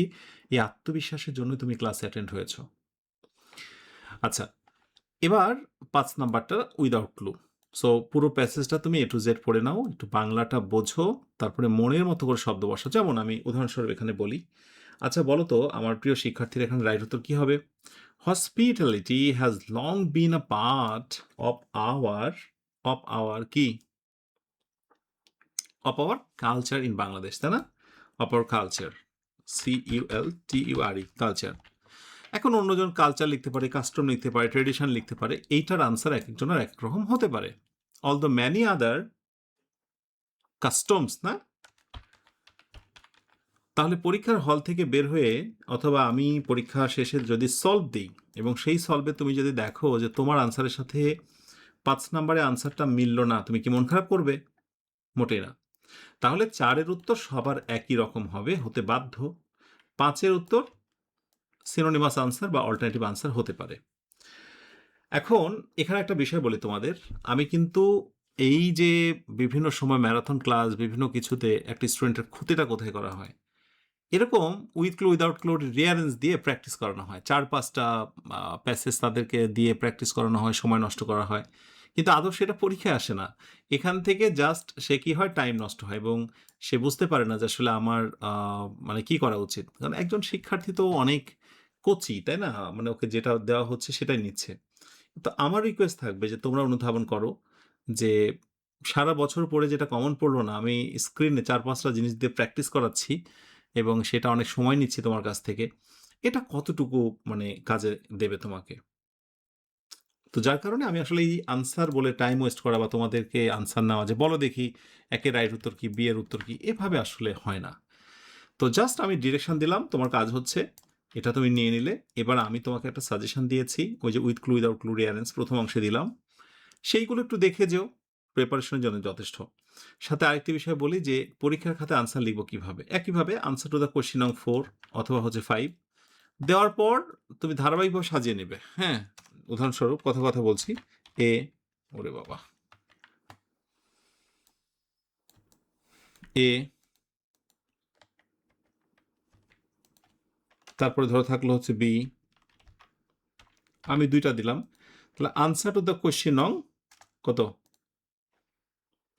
A: এই আত্মবিশ্বাসের জন্য তুমি ক্লাসে অ্যাটেন্ড হয়েছ। আচ্ছা, এবার 5 নাম্বারটা উইদাউট ক্লু। সো পুরো প্যাসেজটা তুমি এ টু জেড পড়ে নাও, একটু বাংলাটা বোঝো, তারপরে মনের মতো করে শব্দ বসাও। যেমন আমি উদাহরণস্বরূপ এখানে বলি, আচ্ছা বলো তো আমার প্রিয় শিক্ষার্থীরা, এখানে রাইট উত্তর কি হবে? Hospitality has long been a part of our কি, of our culture in Bangladesh, তাই না? Of our culture, CULTURE, culture. এখন অন্যজন কালচার লিখতে পারে, কাস্টম লিখতে পারে, ট্রেডিশন লিখতে পারে, এইটার আনসার এক একজনের এক রকম হতে পারে। All the many other customs, না? তাহলে পরীক্ষার হল থেকে বের হয়ে অথবা আমি পরীক্ষা শেষে যদি সলভ দিই এবং সেই সলভে তুমি যদি দেখো যে তোমার আনসারের সাথে 5 নম্বরে আনসারটা মিলল না, তুমি কি মন খারাপ করবে? মোটেই না। তাহলে 4-এর উত্তর সবার একই রকম হতে বাধ্য। 5-এর উত্তর সিনোনিমাস আনসার বা অল্টারনেটিভ আনসার হতে পারে। এখন এখানে একটা বিষয় বলি তোমাদের, আমি কিন্তু এই যে বিভিন্ন সময় ম্যারাথন ক্লাস, বিভিন্ন কিছুতে একটা স্টুডেন্টের ক্ষতিটা কোথায় করা হয়, এরকম উইথ ক্লু উইদাউট ক্লু রিয়ারেন্স দিয়ে প্র্যাকটিস করানো হয়, 4-5টা প্যাসেজ তাদেরকে দিয়ে প্র্যাকটিস করানো হয়, সময় নষ্ট করা হয়, কিন্তু আদৌ সেটা পরীক্ষায় আসে না। এখান থেকে জাস্ট সে কি হয়, টাইম নষ্ট হয় এবং সে বুঝতে পারে না যে আসলে আমার মানে কি করা উচিত। কারণ একজন শিক্ষার্থী তো অনেক কচি, তাই না? মানে ওকে যেটা দেওয়া হচ্ছে সেটাই নিচ্ছে। তো আমার রিকোয়েস্ট থাকবে যে তোমরা অনুধাবন করো যে সারা বছর পরে যেটা কমন পড়লো না, আমি স্ক্রিনে 4-5টা জিনিস দিয়ে প্র্যাকটিস করাচ্ছি এবং সেটা অনেক সময় নিচ্ছি তোমার কাছ থেকে, এটা কতটুকু মানে কাজে দেবে তোমাকে? তো যার কারণে আমি আসলে এই আনসার বলে টাইম ওয়েস্ট করা বা তোমাদেরকে আনসার নেওয়া যে বলো দেখি একের রাইট উত্তর কি, বি এর উত্তর কি, এভাবে আসলে হয় না। তো জাস্ট আমি ডিরেকশন দিলাম, তোমার কাজ হচ্ছে এটা তুমি নিয়ে নিলে। এবার আমি তোমাকে একটা সাজেশন দিয়েছি, ওই যে উইথ ক্লু উইদাউট ক্লু রিয়ারেন্স প্রথম অংশে দিলাম, সেইগুলো একটু দেখে যেও, প্রিপারেশনের জন্য যথেষ্ট। সাথে আরেকটি বিষয় বলি যে পরীক্ষার খাতে আনসার লিখবো কিভাবে, একইভাবে আনসার টু দ্য কোশ্চিন নং 4 অথবা হচ্ছে 5 দেওয়ার পর তুমি ধারাবাহিকভাবে সাজিয়ে নেবে। হ্যাঁ, উদাহরণস্বরূপ কথা বলছি, এ, ওরে বাবা, এ, তারপরে ধরো থাকলো হচ্ছে বি, আমি ২ টা দিলাম। তাহলে আনসার টু দ্য কোয়েশ্চেন নং কত?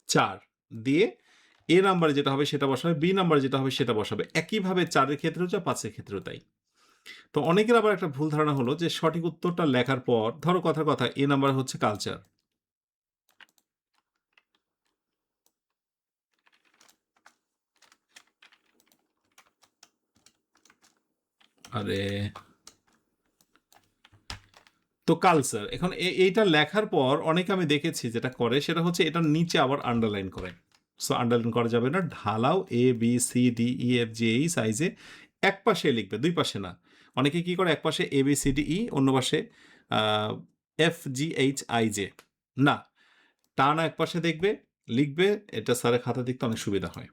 A: ৪ দিয়ে এ নাম্বারে যেটা হবে সেটা বসাবে, বি নাম্বারে যেটা হবে সেটা বসাবে। একইভাবে ৪ এর ক্ষেত্রেও যা ৫ এর ক্ষেত্রেও তাই। তো অনেকের আবার একটা ভুল ধারণা হলো যে সঠিক উত্তরটা লেখার পর ধরো কথার কথা এ নাম্বার হচ্ছে কালচার। আরে তো কালচার এখন এইটা লেখার পর অনেকে আমি দেখেছি যেটা করে সেটা হচ্ছে এটার নিচে আবার আন্ডারলাইন করে। সো আন্ডারলাইন করা যাবে না, ঢালাও A B C D E F G এই সাইজে এক পাশে লিখবে, দুই পাশে না। অনেকে কি করে এক পাশে এ বি সি ডি ই, অন্য পাশে F G H I J. না, টানা এক পাশে দেখবে, লিখবে, এটা স্যারের খাতা দেখতে অনেক সুবিধা হয়।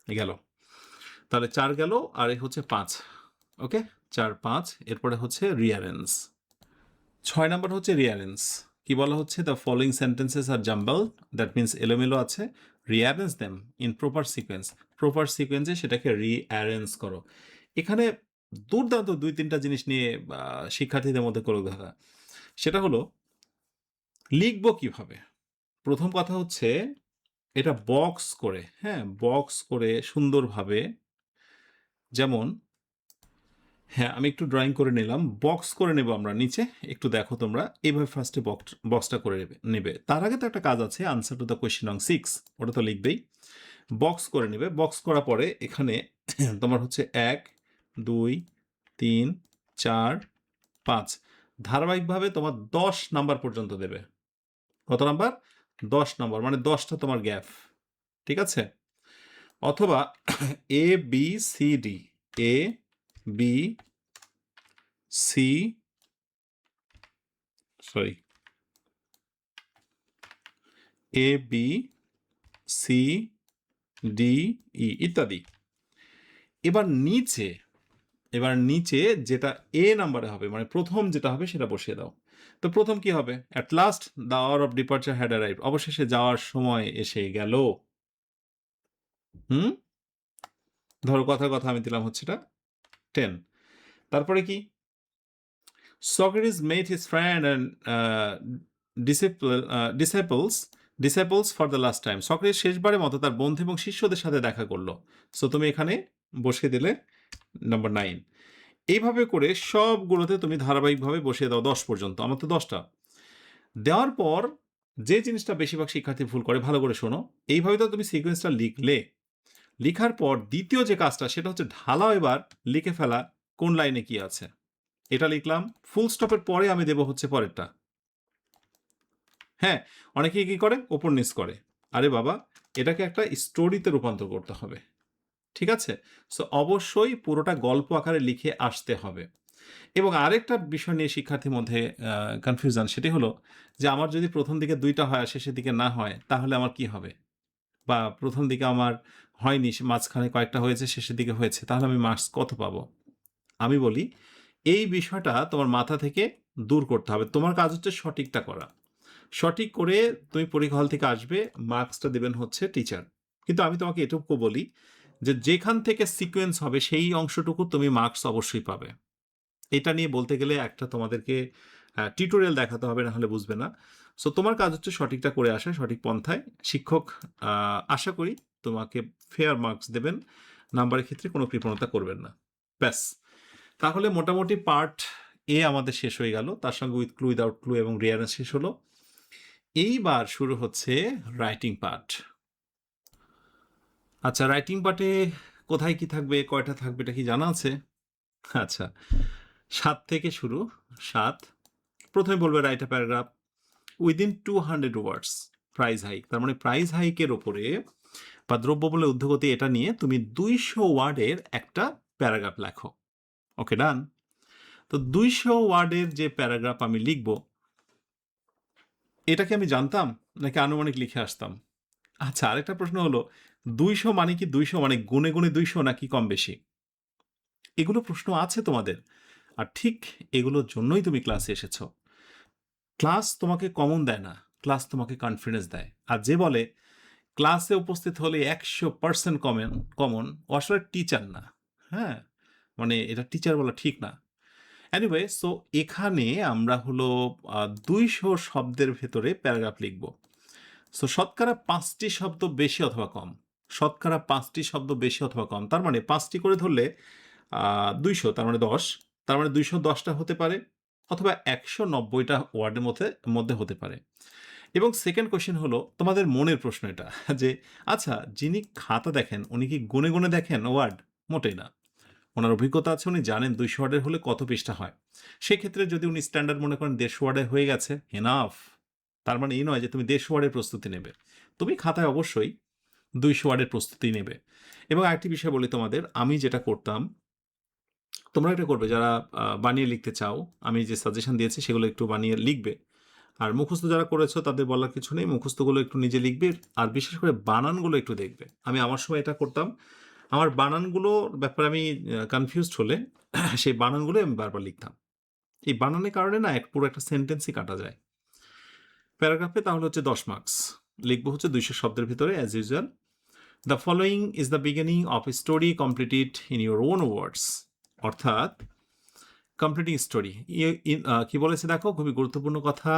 A: গেল, তাহলে ৪ গেল, আর এই হচ্ছে ৫। ওকে, ৪ ৫, এরপরে হচ্ছে রিয়ারেন্স। ৬ নাম্বার হচ্ছে রিয়ারেন্স। কি বলা হচ্ছে? The following sentences are jumbled, that means এলোমেলো আছে, rearrange them in proper sequence. Proper সিকোয়েন্সে সেটাকে রিঅ্যারেঞ্জ করো। এখানে দুর্দান্ত ২-৩টা জিনিস নিয়ে শিক্ষার্থীদের মধ্যে করে দেখা। সেটা হলো লিখবো কিভাবে? প্রথম কথা হচ্ছে এটা বক্স করে, হ্যাঁ? বক্স করে সুন্দরভাবে, যেমন হ্যাঁ, আমি একটু ড্রয়িং করে নিলাম। বক্স করে নেব আমরা নিচে। একটু দেখো তোমরা। এভাবে ফার্স্টে বক্সটা করে নেবে। তার আগে তো একটা কাজ আছে, আনসার টু দ্য কোয়েশ্চেন নং 6, ওটা তো লিখবেই। বক্স করে নেবে। বক্স করার পরে এখানে তোমার হচ্ছে ১, ২, ৩, ৪, ৫ ধারাবাহিকভাবে তোমার ১০ নাম্বার পর্যন্ত দেবে। কত নাম্বার? ১০ নাম্বার, মানে ১০ টা তোমার গ্যাপ। ঠিক আছে? অথবা এ, বি, সি, ডি। এ, বি, সি, সরি, এ, বি, সি, ডি, ই ইত্যাদি। এবার নিচে যেটা এ নাম্বারে হবে, মানে প্রথম যেটা হবে সেটা বসিয়ে দাও। তো প্রথম কি হবে? At last the hour of departure had arrived, অবশেষে যাওয়ার সময় এসে গেল। হুম, ধরো কথার কথা আমি দিলাম হচ্ছে এটা 10। তারপরে কি? Socrates made his friend and disciples for the last time. Socrates শেষবারের মতো তার বন্ধু এবং শিষ্যদের সাথে দেখা করলো। সো তুমি এখানে বসিয়ে দিলে নাম্বার 9। এইভাবে করে সবগুলোতে তুমি ধারাবাহিকভাবে বসিয়ে দাও 10 পর্যন্ত। আমার তো 10টা। দেওয়ার পর যে জিনিসটা বেশিরভাগ শিক্ষার্থী ভুল করে, ভালো করে শোনো। এইভাবে তো তুমি সিকোয়েন্সটা লিখলে, লিখার পর দ্বিতীয় যে কাজটা সেটা হচ্ছে ঢালাও, এবার লিখে ফেলা কোন লাইনে কি আছে। এটা লিখলাম, ফুল স্টপের পরে আমি দেব হচ্ছে পরেরটা। হ্যাঁ, অনেকেই কি করে? ওপর নিচ করে। আরে বাবা, এটাকে একটা স্টোরিতে রূপান্তর করতে হবে। ঠিক আছে? সো অবশ্যই পুরোটা গল্প আকারে লিখে আসতে হবে। এবং আরেকটা বিষয় নিয়ে শিক্ষার্থীর মধ্যে কনফিউশন, সেটি হলো যে আমার যদি প্রথম দিকে ২ টা হয় আর শেষের দিকে না হয় তাহলে আমার কি হবে? বা প্রথম দিকে আমার হয়নি, মাঝখানে কয়েকটা হয়েছে, শেষের দিকে হয়েছে, তাহলে আমি মার্কস কত পাবো? আমি বলি এই বিষয়টা তোমার মাথা থেকে দূর করতে হবে। তোমার কাজ হচ্ছে সঠিকটা করা। সঠিক করে তুমি পরীক্ষা হল থেকে আসবে, মার্কসটা দিবেন হচ্ছে টিচার। কিন্তু আমি তোমাকে এটুকু বলি যে যেখান থেকে সিকোয়েন্স হবে সেই অংশটুকু তুমি মার্কস অবশ্যই পাবে। এটা নিয়ে বলতে গেলে একটা তোমাদেরকে টিউটোরিয়াল দেখাতে হবে, না হলে বুঝবে না। সো তোমার কাজ হচ্ছে সঠিকটা করে আসা, সঠিক পন্থায়। শিক্ষক আশা করি তোমাকে ফেয়ার মার্কস দেবেন, নাম্বারের ক্ষেত্রে কোনো কৃপণতা করবেন না। ব্যাস, তাহলে মোটামুটি পার্ট এ আমাদের শেষ হয়ে গেল, তার সঙ্গে উইথ ক্লু, উইদাউট ক্লু এবং রিয়ারেন্স শেষ হলো। এইবার শুরু হচ্ছে রাইটিং পার্ট। আচ্ছা, রাইটিং পার্টে কোথায় কি থাকবে, কয়টা থাকবে, এটা কি জানা আছে? আচ্ছা, ৭ থেকে শুরু। ৭, প্রথমে বলবে write a paragraph within 200 words, price hike. তার মানে প্রাইস হাইকের ওপরে বা দ্রব্যমূল্যের ঊর্ধ্বগতি এটা নিয়ে তুমি 200 ওয়ার্ডের একটা প্যারাগ্রাফ লেখো। ওকে, ডান। তো 200 ওয়ার্ডের যে প্যারাগ্রাফ আমি লিখব, এটা কি আমি জানতাম নাকি আনুমানিক লিখে আসতাম? আচ্ছা, আরেকটা প্রশ্ন হলো 200 মানে কি 200 মানে গুণে গুণে 200 নাকি কম বেশি? এগুলো প্রশ্ন আছে তোমাদের। আর ঠিক এগুলোর জন্যই তুমি ক্লাসে এসেছো। ক্লাস তোমাকে কমন দেয় না, ক্লাস তোমাকে কনফিডেন্স দেয়। আর যে বলে ক্লাসে উপস্থিত হলে 100% কমন, ও আসলে টিচার না। হ্যাঁ, মানে এটা টিচার বলা ঠিক না। এনিওয়ে সো এখানে আমরা হলো ২০০ শব্দের ভেতরে প্যারাগ্রাফ লিখব। সো শতকরা ৫ টি শব্দ বেশি অথবা কম। শতকরা ৫ টি শব্দ বেশি অথবা কম। তার মানে ৫ টি করে ধরলে ২০০ তার মানে ১০। তার মানে ২১০ টা হতে পারে অথবা ১৯০ টা ওয়ার্ডের মধ্যে হতে পারে। এবং সেকেন্ড কোয়েশ্চেন হলো তোমাদের মনের প্রশ্ন এটা যে আচ্ছা যিনি খাতা দেখেন উনি কি গুণে, গুণে দেখেন ওয়ার্ড? মোটেই না। উনার অভিজ্ঞতা আছে, উনি জানেন ২০০ ওয়ার্ডের হলে কত পৃষ্ঠা হয়। সেক্ষেত্রে যদি উনি স্ট্যান্ডার্ড মনে করেন ১৫০ ওয়ার্ডে হয়ে গেছে, এনাফ। তার মানে এই নয় যে তুমি ১৫০ ওয়ার্ডের প্রস্তুতি নেবে। তুমি খাতায় অবশ্যই ২০০ ওয়ার্ডের প্রস্তুতি নেবে। এবং আরেকটি বিষয় বলি তোমাদের, আমি যেটা করতাম, তোমরা এটা করবে যারা বানিয়ে লিখতে চাও, আমি যে সাজেশন দিয়েছি সেগুলো একটু বানিয়ে লিখবে। আর মুখস্থ যারা করেছো তাদের বলার কিছু নেই, মুখস্থগুলো একটু নিজে লিখবে আর বিশেষ করে বানানগুলো একটু দেখবে। আমি আমার সময় এটা করতাম। আমার বানানগুলোর ব্যাপারে আমি কনফিউজড হলে সেই বানানগুলোই আমি বারবার লিখতাম। এই বানানের কারণে না পুরো একটা সেন্টেন্সই কাটা যায়। প্যারাগ্রাফে তাহলে হচ্ছে ১০ মার্কস। লিখবো হচ্ছে ২০০ শব্দের ভিতরে as usual. The following is the beginning of a story completed in your own words. অর্থাৎ কমপ্লিটিং স্টোরি কি বলেছে দেখো, খুবই গুরুত্বপূর্ণ কথা।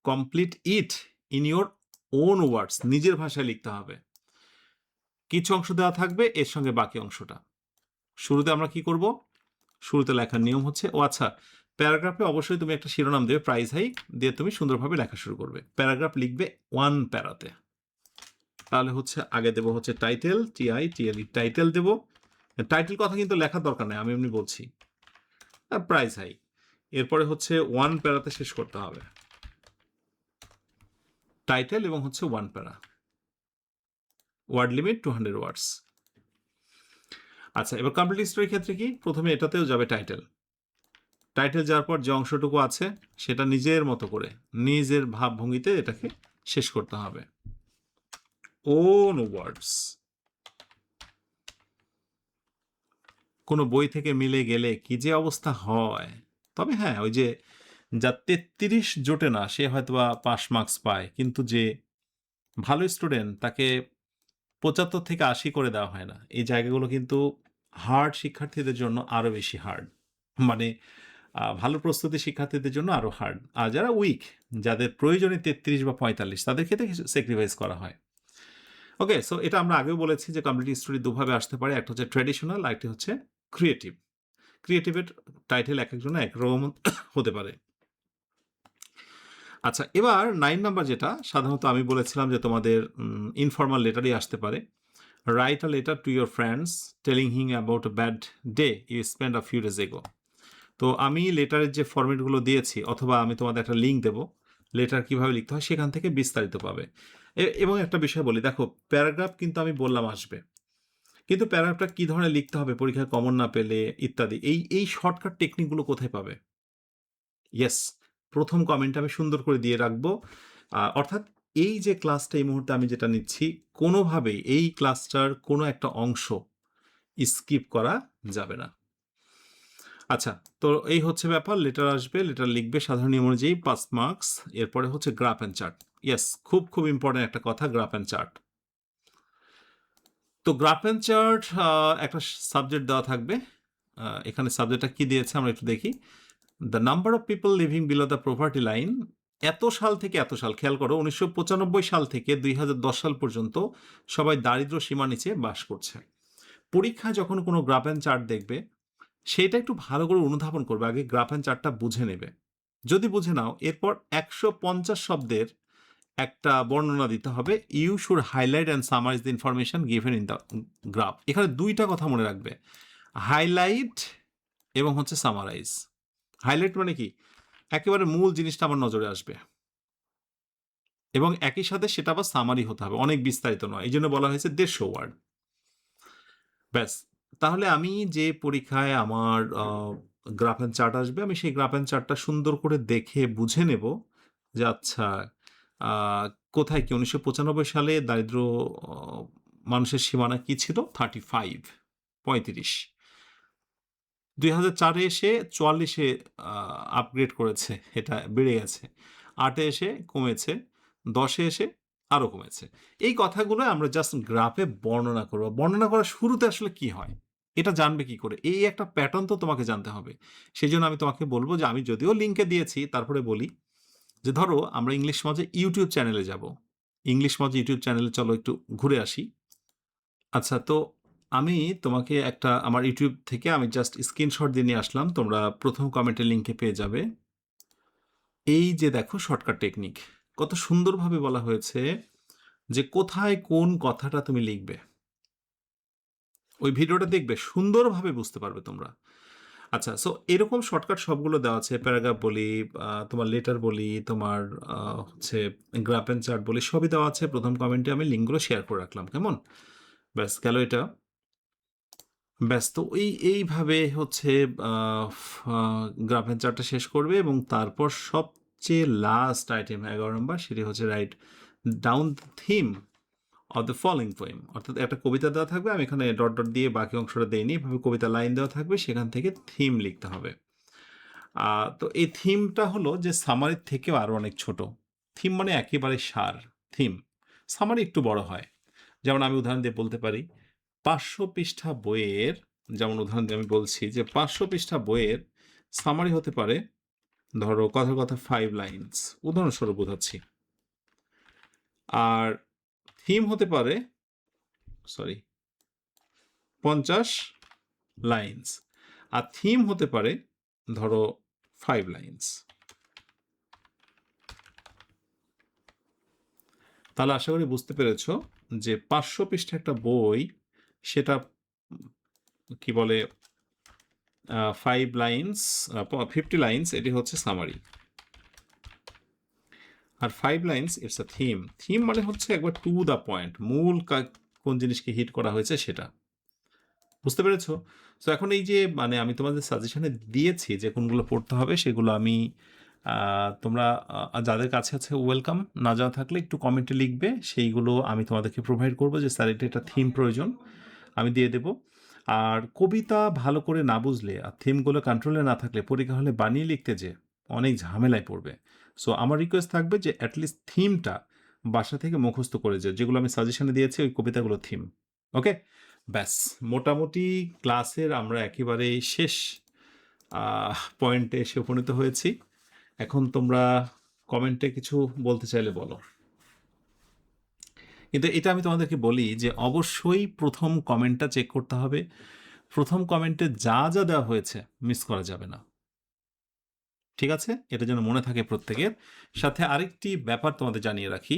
A: Complete it in your own words, নিজের ভাষায় লিখতে হবে। কিছু অংশ দেওয়া থাকবে, এর সঙ্গে বাকি অংশটা। শুরুতে আমরা কি করব? শুরুতে লেখার নিয়ম হচ্ছে, ও আচ্ছা, প্যারাগ্রাফে অবশ্যই তুমি একটা শিরোনাম দেবে, প্রাইজ হাই দিয়ে তুমি সুন্দরভাবে লেখা শুরু করবে। প্যারাগ্রাফ লিখবে 1 প্যারাতে। তাহলে হচ্ছে আগে দেবো হচ্ছে টাইটেল, TITLE, টাইটেল দেবো। টাইটেল কথা কিন্তু লেখার দরকার নেই, আমি এমনি বলছি। প্রাইজ হাই, এরপরে হচ্ছে 1 প্যারাতে শেষ করতে হবে। টাইটেল এবং হচ্ছে 1 প্যারা। ওয়ার্ড লিমিট 200 ওয়ার্ডস। আচ্ছা, এবার কমপ্লিট স্টোরির ক্ষেত্রে কি? প্রথমে এটাতেও যাবে টাইটেল। টাইটেল যাওয়ার পর যে অংশটুকু আছে সেটা নিজের মতো করে, নিজের ভাবভঙ্গিতে এটাকে শেষ করতে হবে। Own words. কোনো বই থেকে মিলে গেলে কি যে অবস্থা হয়। তবে হ্যাঁ, ওই যে যা ৩৩ জোটে না সে হয়তোবা পাস মার্কস পায়, কিন্তু যে ভালো স্টুডেন্ট তাকে ৭৫ থেকে ৮০ করে দেওয়া হয় না। এই জায়গাগুলো কিন্তু হার্ড শিক্ষার্থীদের জন্য আরো বেশি হার্ড। মানে ভালো প্রস্তুতি শিক্ষার্থীদের জন্য আরো হার্ড। আর যারা উইক, যাদের প্রয়োজনে ৩৩ বা ৪৫, তাদের ক্ষেত্রে কিছু স্যাক্রিফাইস করা হয়। ওকে, সো এটা আমরা আগেও বলেছি যে কমপ্লিট স্টোরি দুভাবে আসতে পারে। একটা হচ্ছে ট্র্যাডিশনাল, আরেকটি হচ্ছে ক্রিয়েটিভ। ক্রিয়েটিভের টাইটেল একেকজনের একরকম হতে পারে। আচ্ছা, এবার 9 নাম্বার যেটা সাধারণত আমি বলেছিলাম যে তোমাদের ইনফর্মাল লেটারই আসতে পারে। Write a letter to your friends telling him about a bad day you spend a few days ago. তো আমি লেটারের যে ফরম্যাটগুলো দিয়েছি, অথবা আমি তোমাদের একটা লিঙ্ক দেবো, লেটার কিভাবে লিখতে হয় সেখান থেকে বিস্তারিত পাবে। এবং একটা বিষয় বলি, দেখো প্যারাগ্রাফ কিন্তু আমি বললাম আসবে, কিন্তু প্যারাগ্রাফটা কি ধরনের লিখতে হবে পরীক্ষায় কমন না পেলে ইত্যাদি, এই শর্টকাট টেকনিকগুলো কোথায় পাবে? ইয়েস, প্রথম কমেন্টে আমি সুন্দর করে দিয়ে রাখবো। অর্থাৎ এই যে ক্লাসটা এই মুহূর্তে আমি যেটা নিচ্ছি, কোনোভাবেই এই ক্লাসটার কোনো একটা অংশ স্কিপ করা যাবে না। আচ্ছা, তো এই হচ্ছে ব্যাপার। লেটার আসবে, লেটার লিখবে সাধারণ নিয়ম অনুযায়ী, ৫ মার্কস। এরপরে হচ্ছে গ্রাফ অ্যান্ড চার্ট। ইয়েস, খুব খুব ইম্পর্টেন্ট একটা কথা, গ্রাফ অ্যান্ড চার্ট। তো গ্রাফ অ্যান্ড চার্ট একটা সাবজেক্ট দেওয়া থাকবে। এখানে সাবজেক্টটা কি দিয়েছে আমরা একটু দেখি। The number of people living below the poverty line, এত সাল থেকে এত সাল, খেয়াল করো ১৯৯৫ সাল থেকে ২০১০ সাল পর্যন্ত সবাই দারিদ্র সীমার নিচে বাস করছে। পরীক্ষায় যখন কোনো গ্রাফ অ্যান্ড চার্ট দেখবে, সেটা একটু ভালো করে অনুধাবন করবে, আগে গ্রাফ অ্যান্ড চার্টটা বুঝে নেবে। যদি বুঝে নাও, এরপর ১৫০ শব্দের একটা বর্ণনা দিতে হবে। You should highlight and summarise the information given in the graph. এখানে ২টা কথা মনে রাখবে, হাইলাইট এবং হচ্ছে সামারাইজ। হাইলাইট মানে কি? একেবারে মূল জিনিসটা আমার নজরে আসবে, এবং একই সাথে সেটা আবার সামারি হতে হবে, অনেক বিস্তারিত নয়। এই জন্য বলা হয়েছে ১৫০ ওয়ার্ড। ব্যাস, তাহলে আমি যে পরীক্ষায় আমার গ্রাফ অ্যান্ড চার্ট আসবে, আমি সেই গ্রাফ অ্যান্ড চার্টটা সুন্দর করে দেখে বুঝে নেব যে আচ্ছা কোথায় কি ১৯৯৫ সালে দারিদ্র মানুষের সীমানা কি ছিল? ৩৫। ২০০৪-এ এসে ৪৪-এ আপগ্রেড করেছে, এটা বেড়ে গেছে। ৮-এ এসে কমেছে, ১০-এ এসে আরো কমেছে। এই কথাগুলো আমরা জাস্ট গ্রাফে বর্ণনা করব। বর্ণনা করার শুরুতে আসলে কি হয়? এটা জানবে কি করে? এই একটা প্যাটার্ন তো তোমাকে জানতে হবে। সেজন্য আমি তোমাকে বলব যে আমি যদিও লিংকে দিয়েছি, তারপরে বলি যে ধরো আমরা ইংলিশ মজে ইউটিউব চ্যানেলে যাব। ইংলিশ মজে ইউটিউব চ্যানেলে চলো একটু ঘুরে আসি। আচ্ছা, তো আমি তোমাকে একটা আমার ইউটিউব থেকে আমি জাস্ট স্ক্রিনশট দিয়ে নিয়ে আসলাম। তোমরা ১ম কমেন্টের লিংকে পেয়ে যাবে। এই যে দেখো শর্টকাট টেকনিক। কত সুন্দরভাবে বলা হয়েছে যে কোথায় কোন কথাটা তুমি লিখবে। ওই ভিডিওটা দেখবে সুন্দরভাবে বুঝতে পারবে তোমরা। আচ্ছা, সো এরকম শর্টকাট সবগুলো দেওয়া আছে। প্যারাগ্রাফ বলি, তোমার লেটার বলি, তোমার হচ্ছে গ্রাফ অ্যান্ড চার্ট বলি, সবই দেওয়া আছে। ১ম কমেন্টে আমি লিঙ্কগুলো শেয়ার করে রাখলাম। কেমন? ব্যাস গেল এটা। ব্যাস তো এইভাবে হচ্ছে গ্রাফ অ্যান্ড চার্টটা শেষ করবে এবং তারপর সবচেয়ে লাস্ট আইটেম ১১ নম্বর, সেটি হচ্ছে write down the theme of the following poem. অর্থাৎ একটা কবিতা দেওয়া থাকবে, আমি এখানে ডট ডট দিয়ে বাকি অংশটা দেইনি, এভাবে কবিতা লাইন দেওয়া থাকবে, সেখান থেকে থিম লিখতে হবে। তো এই থিমটা হলো যে সামারির থেকেও আরও অনেক ছোট। থিম মানে একেবারে সার। থিম সামারি একটু বড় হয়। যেমন আমি উদাহরণ দিয়ে বলতে পারি ৫০০ পৃষ্ঠা বইয়ের, যেমন উদাহরণ দিয়ে আমি বলছি যে ৫০০ পৃষ্ঠা বইয়ের সামারি হতে পারে ধরো কথার কথা 5 লাইন্স, উদাহরণস্বরূপ বোঝাচ্ছি। আর থিম হতে পারে 50 লাইন্স, আর থিম হতে পারে ধরো 5 লাইন্স। তাহলে আশা করি বুঝতে পেরেছো যে ৫০০ পৃষ্ঠা একটা বই, সেটা কি বলে 5 লাইন্স, 50 লাইন্স, এটি হচ্ছে সামারি। আর 5 lines it's a theme. Theme মানে হচ্ছে একবার টু দ্য পয়েন্ট, মূল কোন জিনিসকে হিট করা হয়েছে সেটা। বুঝতে পেরেছো? সো এখন এই যে মানে আমি তোমাদের সাজেশনে দিয়েছি যে কোনগুলো পড়তে হবে, সেগুলো আমি তোমরা যাদের কাছে আছে ওয়েলকাম, না জানা থাকলে একটু কমেন্টে লিখবে, সেইগুলো আমি তোমাদেরকে প্রোভাইড করবো যে স্যার এটা একটা থিম প্রয়োজন, আমি দিয়ে দেব। আর কবিতা ভালো করে না বুঝলে আর থিমগুলো কন্ট্রোলে না থাকলে পরীক্ষা হলে বানিয়ে লিখতে যে অনেক ঝামেলায় পড়বে। সো আমার রিকোয়েস্ট থাকবে যে অ্যাটলিস্ট থিমটা বাসা থেকে মুখস্থ করে যে, যেগুলো আমি সাজেশনে দিয়েছি ওই কবিতাগুলো থিম। ওকে, ব্যাস মোটামুটি ক্লাসের আমরা একেবারে শেষ পয়েন্টে এসে উপনীত হয়েছি। এখন তোমরা কমেন্টে কিছু বলতে চাইলে বলো। কিন্তু এটা আমি তোমাদেরকে বলি যে অবশ্যই প্রথম কমেন্টটা চেক করতে হবে। প্রথম কমেন্টে যা যা দেওয়া হয়েছে মিস করা যাবে না। ঠিক আছে? এটা যেন মনে থাকে প্রত্যেকের। সাথে আরেকটি ব্যাপার তোমাদের জানিয়ে রাখি।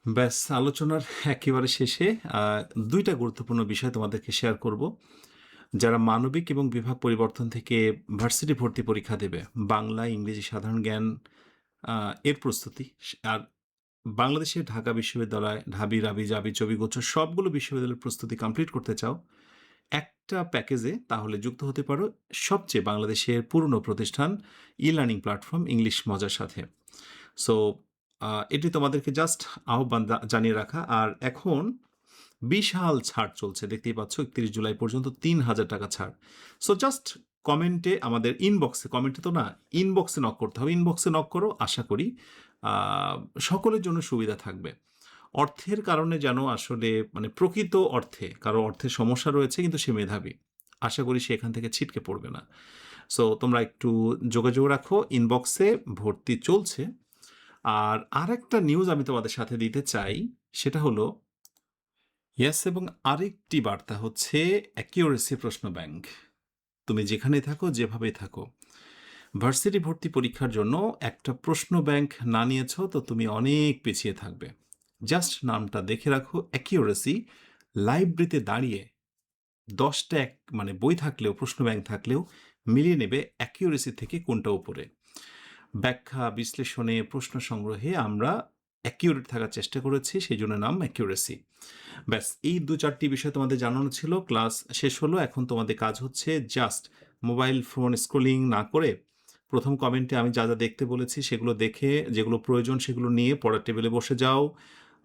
A: ব্যাস আলোচনার একেবারে শেষে ২টা গুরুত্বপূর্ণ বিষয় তোমাদেরকে শেয়ার করব। যারা মানবিক এবং বিভাগ পরিবর্তন থেকে ভার্সিটি ভর্তি পরীক্ষা দেবে, বাংলা, ইংরেজি, সাধারণ জ্ঞান, এর প্রস্তুতি, আর বাংলাদেশের ঢাকা বিশ্ববিদ্যালয়, ঢাবি, রাবি, জাবি, চবিগোচর সবগুলো বিশ্ববিদ্যালয়ের প্রস্তুতি কমপ্লিট করতে চাও একটা প্যাকেজে, তাহলে যুক্ত হতে পারো সবচেয়ে বাংলাদেশের পুরনো প্রতিষ্ঠান ই-লার্নিং প্ল্যাটফর্ম ইংলিশ মজার সাথে। সো এটি তোমাদেরকে জাস্ট আহ্বান জানিয়ে রাখা। আর এখন বিশাল ছাড় চলছে, দেখতেই পাচ্ছ ৩১ জুলাই পর্যন্ত ৩,০০০ টাকা ছাড়। সো জাস্ট কমেন্টে, আমাদের ইনবক্সে, কমেন্টে তো না, ইনবক্সে নক করতে হবে। ইনবক্সে নক করো, আশা করি সকলের জন্য সুবিধা থাকবে। অর্থের কারণে যেন আসলে মানে প্রকৃত অর্থে কারো অর্থের সমস্যা রয়েছে কিন্তু সে মেধাবী, আশা করি সে এখান থেকে ছিটকে পড়বে না। সো তোমরা একটু যোগাযোগ রাখো, ইনবক্সে ভর্তি চলছে। আর আরেকটা নিউজ আমি তোমাদের সাথে দিতে চাই, সেটা হলো ইয়েস, এবং আরেকটি বার্তা হচ্ছে অ্যাকিউরেসি প্রশ্ন ব্যাংক। তুমি যেখানে থাকো, যেভাবেই থাকো, ভার্সিটি ভর্তি পরীক্ষার জন্য একটা প্রশ্ন ব্যাংক না নিয়েছ তো তুমি অনেক পিছিয়ে থাকবে। জাস্ট নামটা দেখে রাখো, অ্যাকিউরেসি। লাইব্রেরিতে দাঁড়িয়ে 10টা মানে বই থাকলেও, প্রশ্ন ব্যাংক থাকলেও মিলিয়ে নেবে অ্যাকিউরেসি থেকে কোনটা উপরে। ব্যাখ্যা, বিশ্লেষণে, প্রশ্ন সংগ্রহে আমরা অ্যাকিউরেট থাকার চেষ্টা করেছি, সেই জন্য নাম অ্যাকিউরেসি। ব্যাস এই ২-৪টি বিষয় তোমাদের জানানো ছিল। ক্লাস শেষ হলো। এখন তোমাদের কাজ হচ্ছে জাস্ট মোবাইল ফোন স্ক্রলিং না করে প্রথম কমেন্টে আমি যা যা দেখতে বলেছি সেগুলো দেখে, যেগুলো প্রয়োজন সেগুলো নিয়ে পড়ার টেবিলে বসে যাও,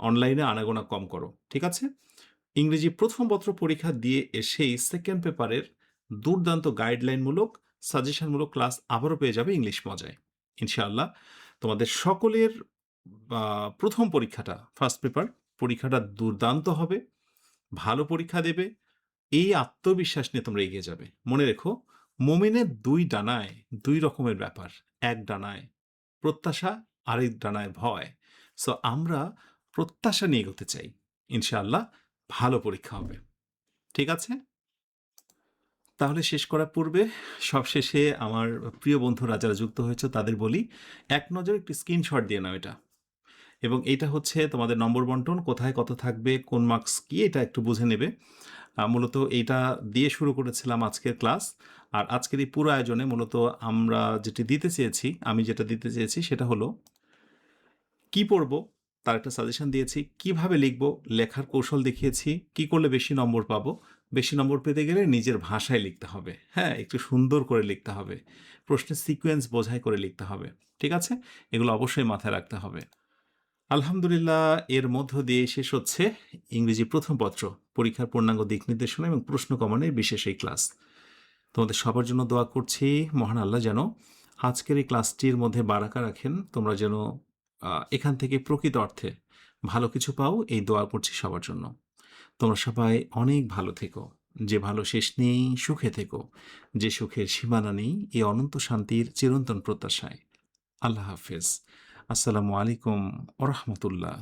A: অনলাইনে আনাগোনা কম করো। ঠিক আছে? ইংরেজি প্রথম পত্র পরীক্ষা দিয়ে এসেই সেকেন্ড পেপারের দুর্দান্ত গাইডলাইনমূলক, সাজেশনমূলক ক্লাস আবারও পেয়ে যাবে ইংলিশ মজায়। ইনশাআল্লাহ তোমাদের সকলের প্রথম পরীক্ষাটা, ফার্স্ট পেপার পরীক্ষাটা দুর্দান্ত হবে। ভালো পরীক্ষা দেবে, এই আত্মবিশ্বাস নিয়ে তোমরা এগিয়ে যাবে। মনে রেখো, মুমিনের ২ ডানায় ২ রকমের ব্যাপার। এক ডানায় প্রত্যাশা, আরেক ডানায় ভয়। সো আমরা প্রত্যাশা নিয়ে এগোতে চাই। ইনশাআল্লাহ ভালো পরীক্ষা হবে। ঠিক আছে? তাহলে শেষ করার পূর্বে সবশেষে আমার প্রিয় বন্ধুরা যারা যুক্ত হয়েছে তাদের বলি, এক নজরে একটি স্ক্রিনশট দিয়ে নাও এটা। এবং এইটা হচ্ছে তোমাদের নম্বর বন্টন, কোথায় কত থাকবে, কোন মার্কস কি, এটা একটু বুঝে নেবে। মূলত এইটা দিয়ে শুরু করেছিলাম আজকের ক্লাস। আর আজকের এই পুরো আয়োজনে মূলত আমরা যেটি দিতে চেয়েছি, আমি যেটা দিতে চেয়েছি সেটা হলো কি পড়বো তার একটা সাজেশন দিয়েছি, কিভাবে লিখবো লেখার কৌশল দেখিয়েছি, কি করলে বেশি নম্বর পাবো। বেশি নম্বর পেতে গেলে নিজের ভাষায় লিখতে হবে, হ্যাঁ, একটু সুন্দর করে লিখতে হবে, প্রশ্নের সিকোয়েন্স বোঝাই করে লিখতে হবে। ঠিক আছে? এগুলো অবশ্যই মাথায় রাখতে হবে। আলহামদুলিল্লাহ, এর মধ্য দিয়ে শেষ হচ্ছে ইংরেজি প্রথম পত্র পরীক্ষার পূর্ণাঙ্গ দিক নির্দেশনা এবং প্রশ্ন কমনের বিশেষ এই ক্লাস। তোমাদের সবার জন্য দোয়া করছি, মহান আল্লাহ যেন আজকের এই ক্লাসটির মধ্যে বারাকা রাখেন, তোমরা যেন এখান থেকে প্রকৃত অর্থে ভালো কিছু পাও, এই দোয়া করছি সবার জন্য। তোমরা সবাই অনেক ভালো থেকো, যে ভালো শেষ নেই, সুখে থেকো, যে সুখের সীমানা নেই, এই অনন্ত শান্তির চিরন্তন প্রত্যাশায়। আল্লাহ হাফেজ। আসসালামু আলাইকুম ওরহমতুল্লাহ।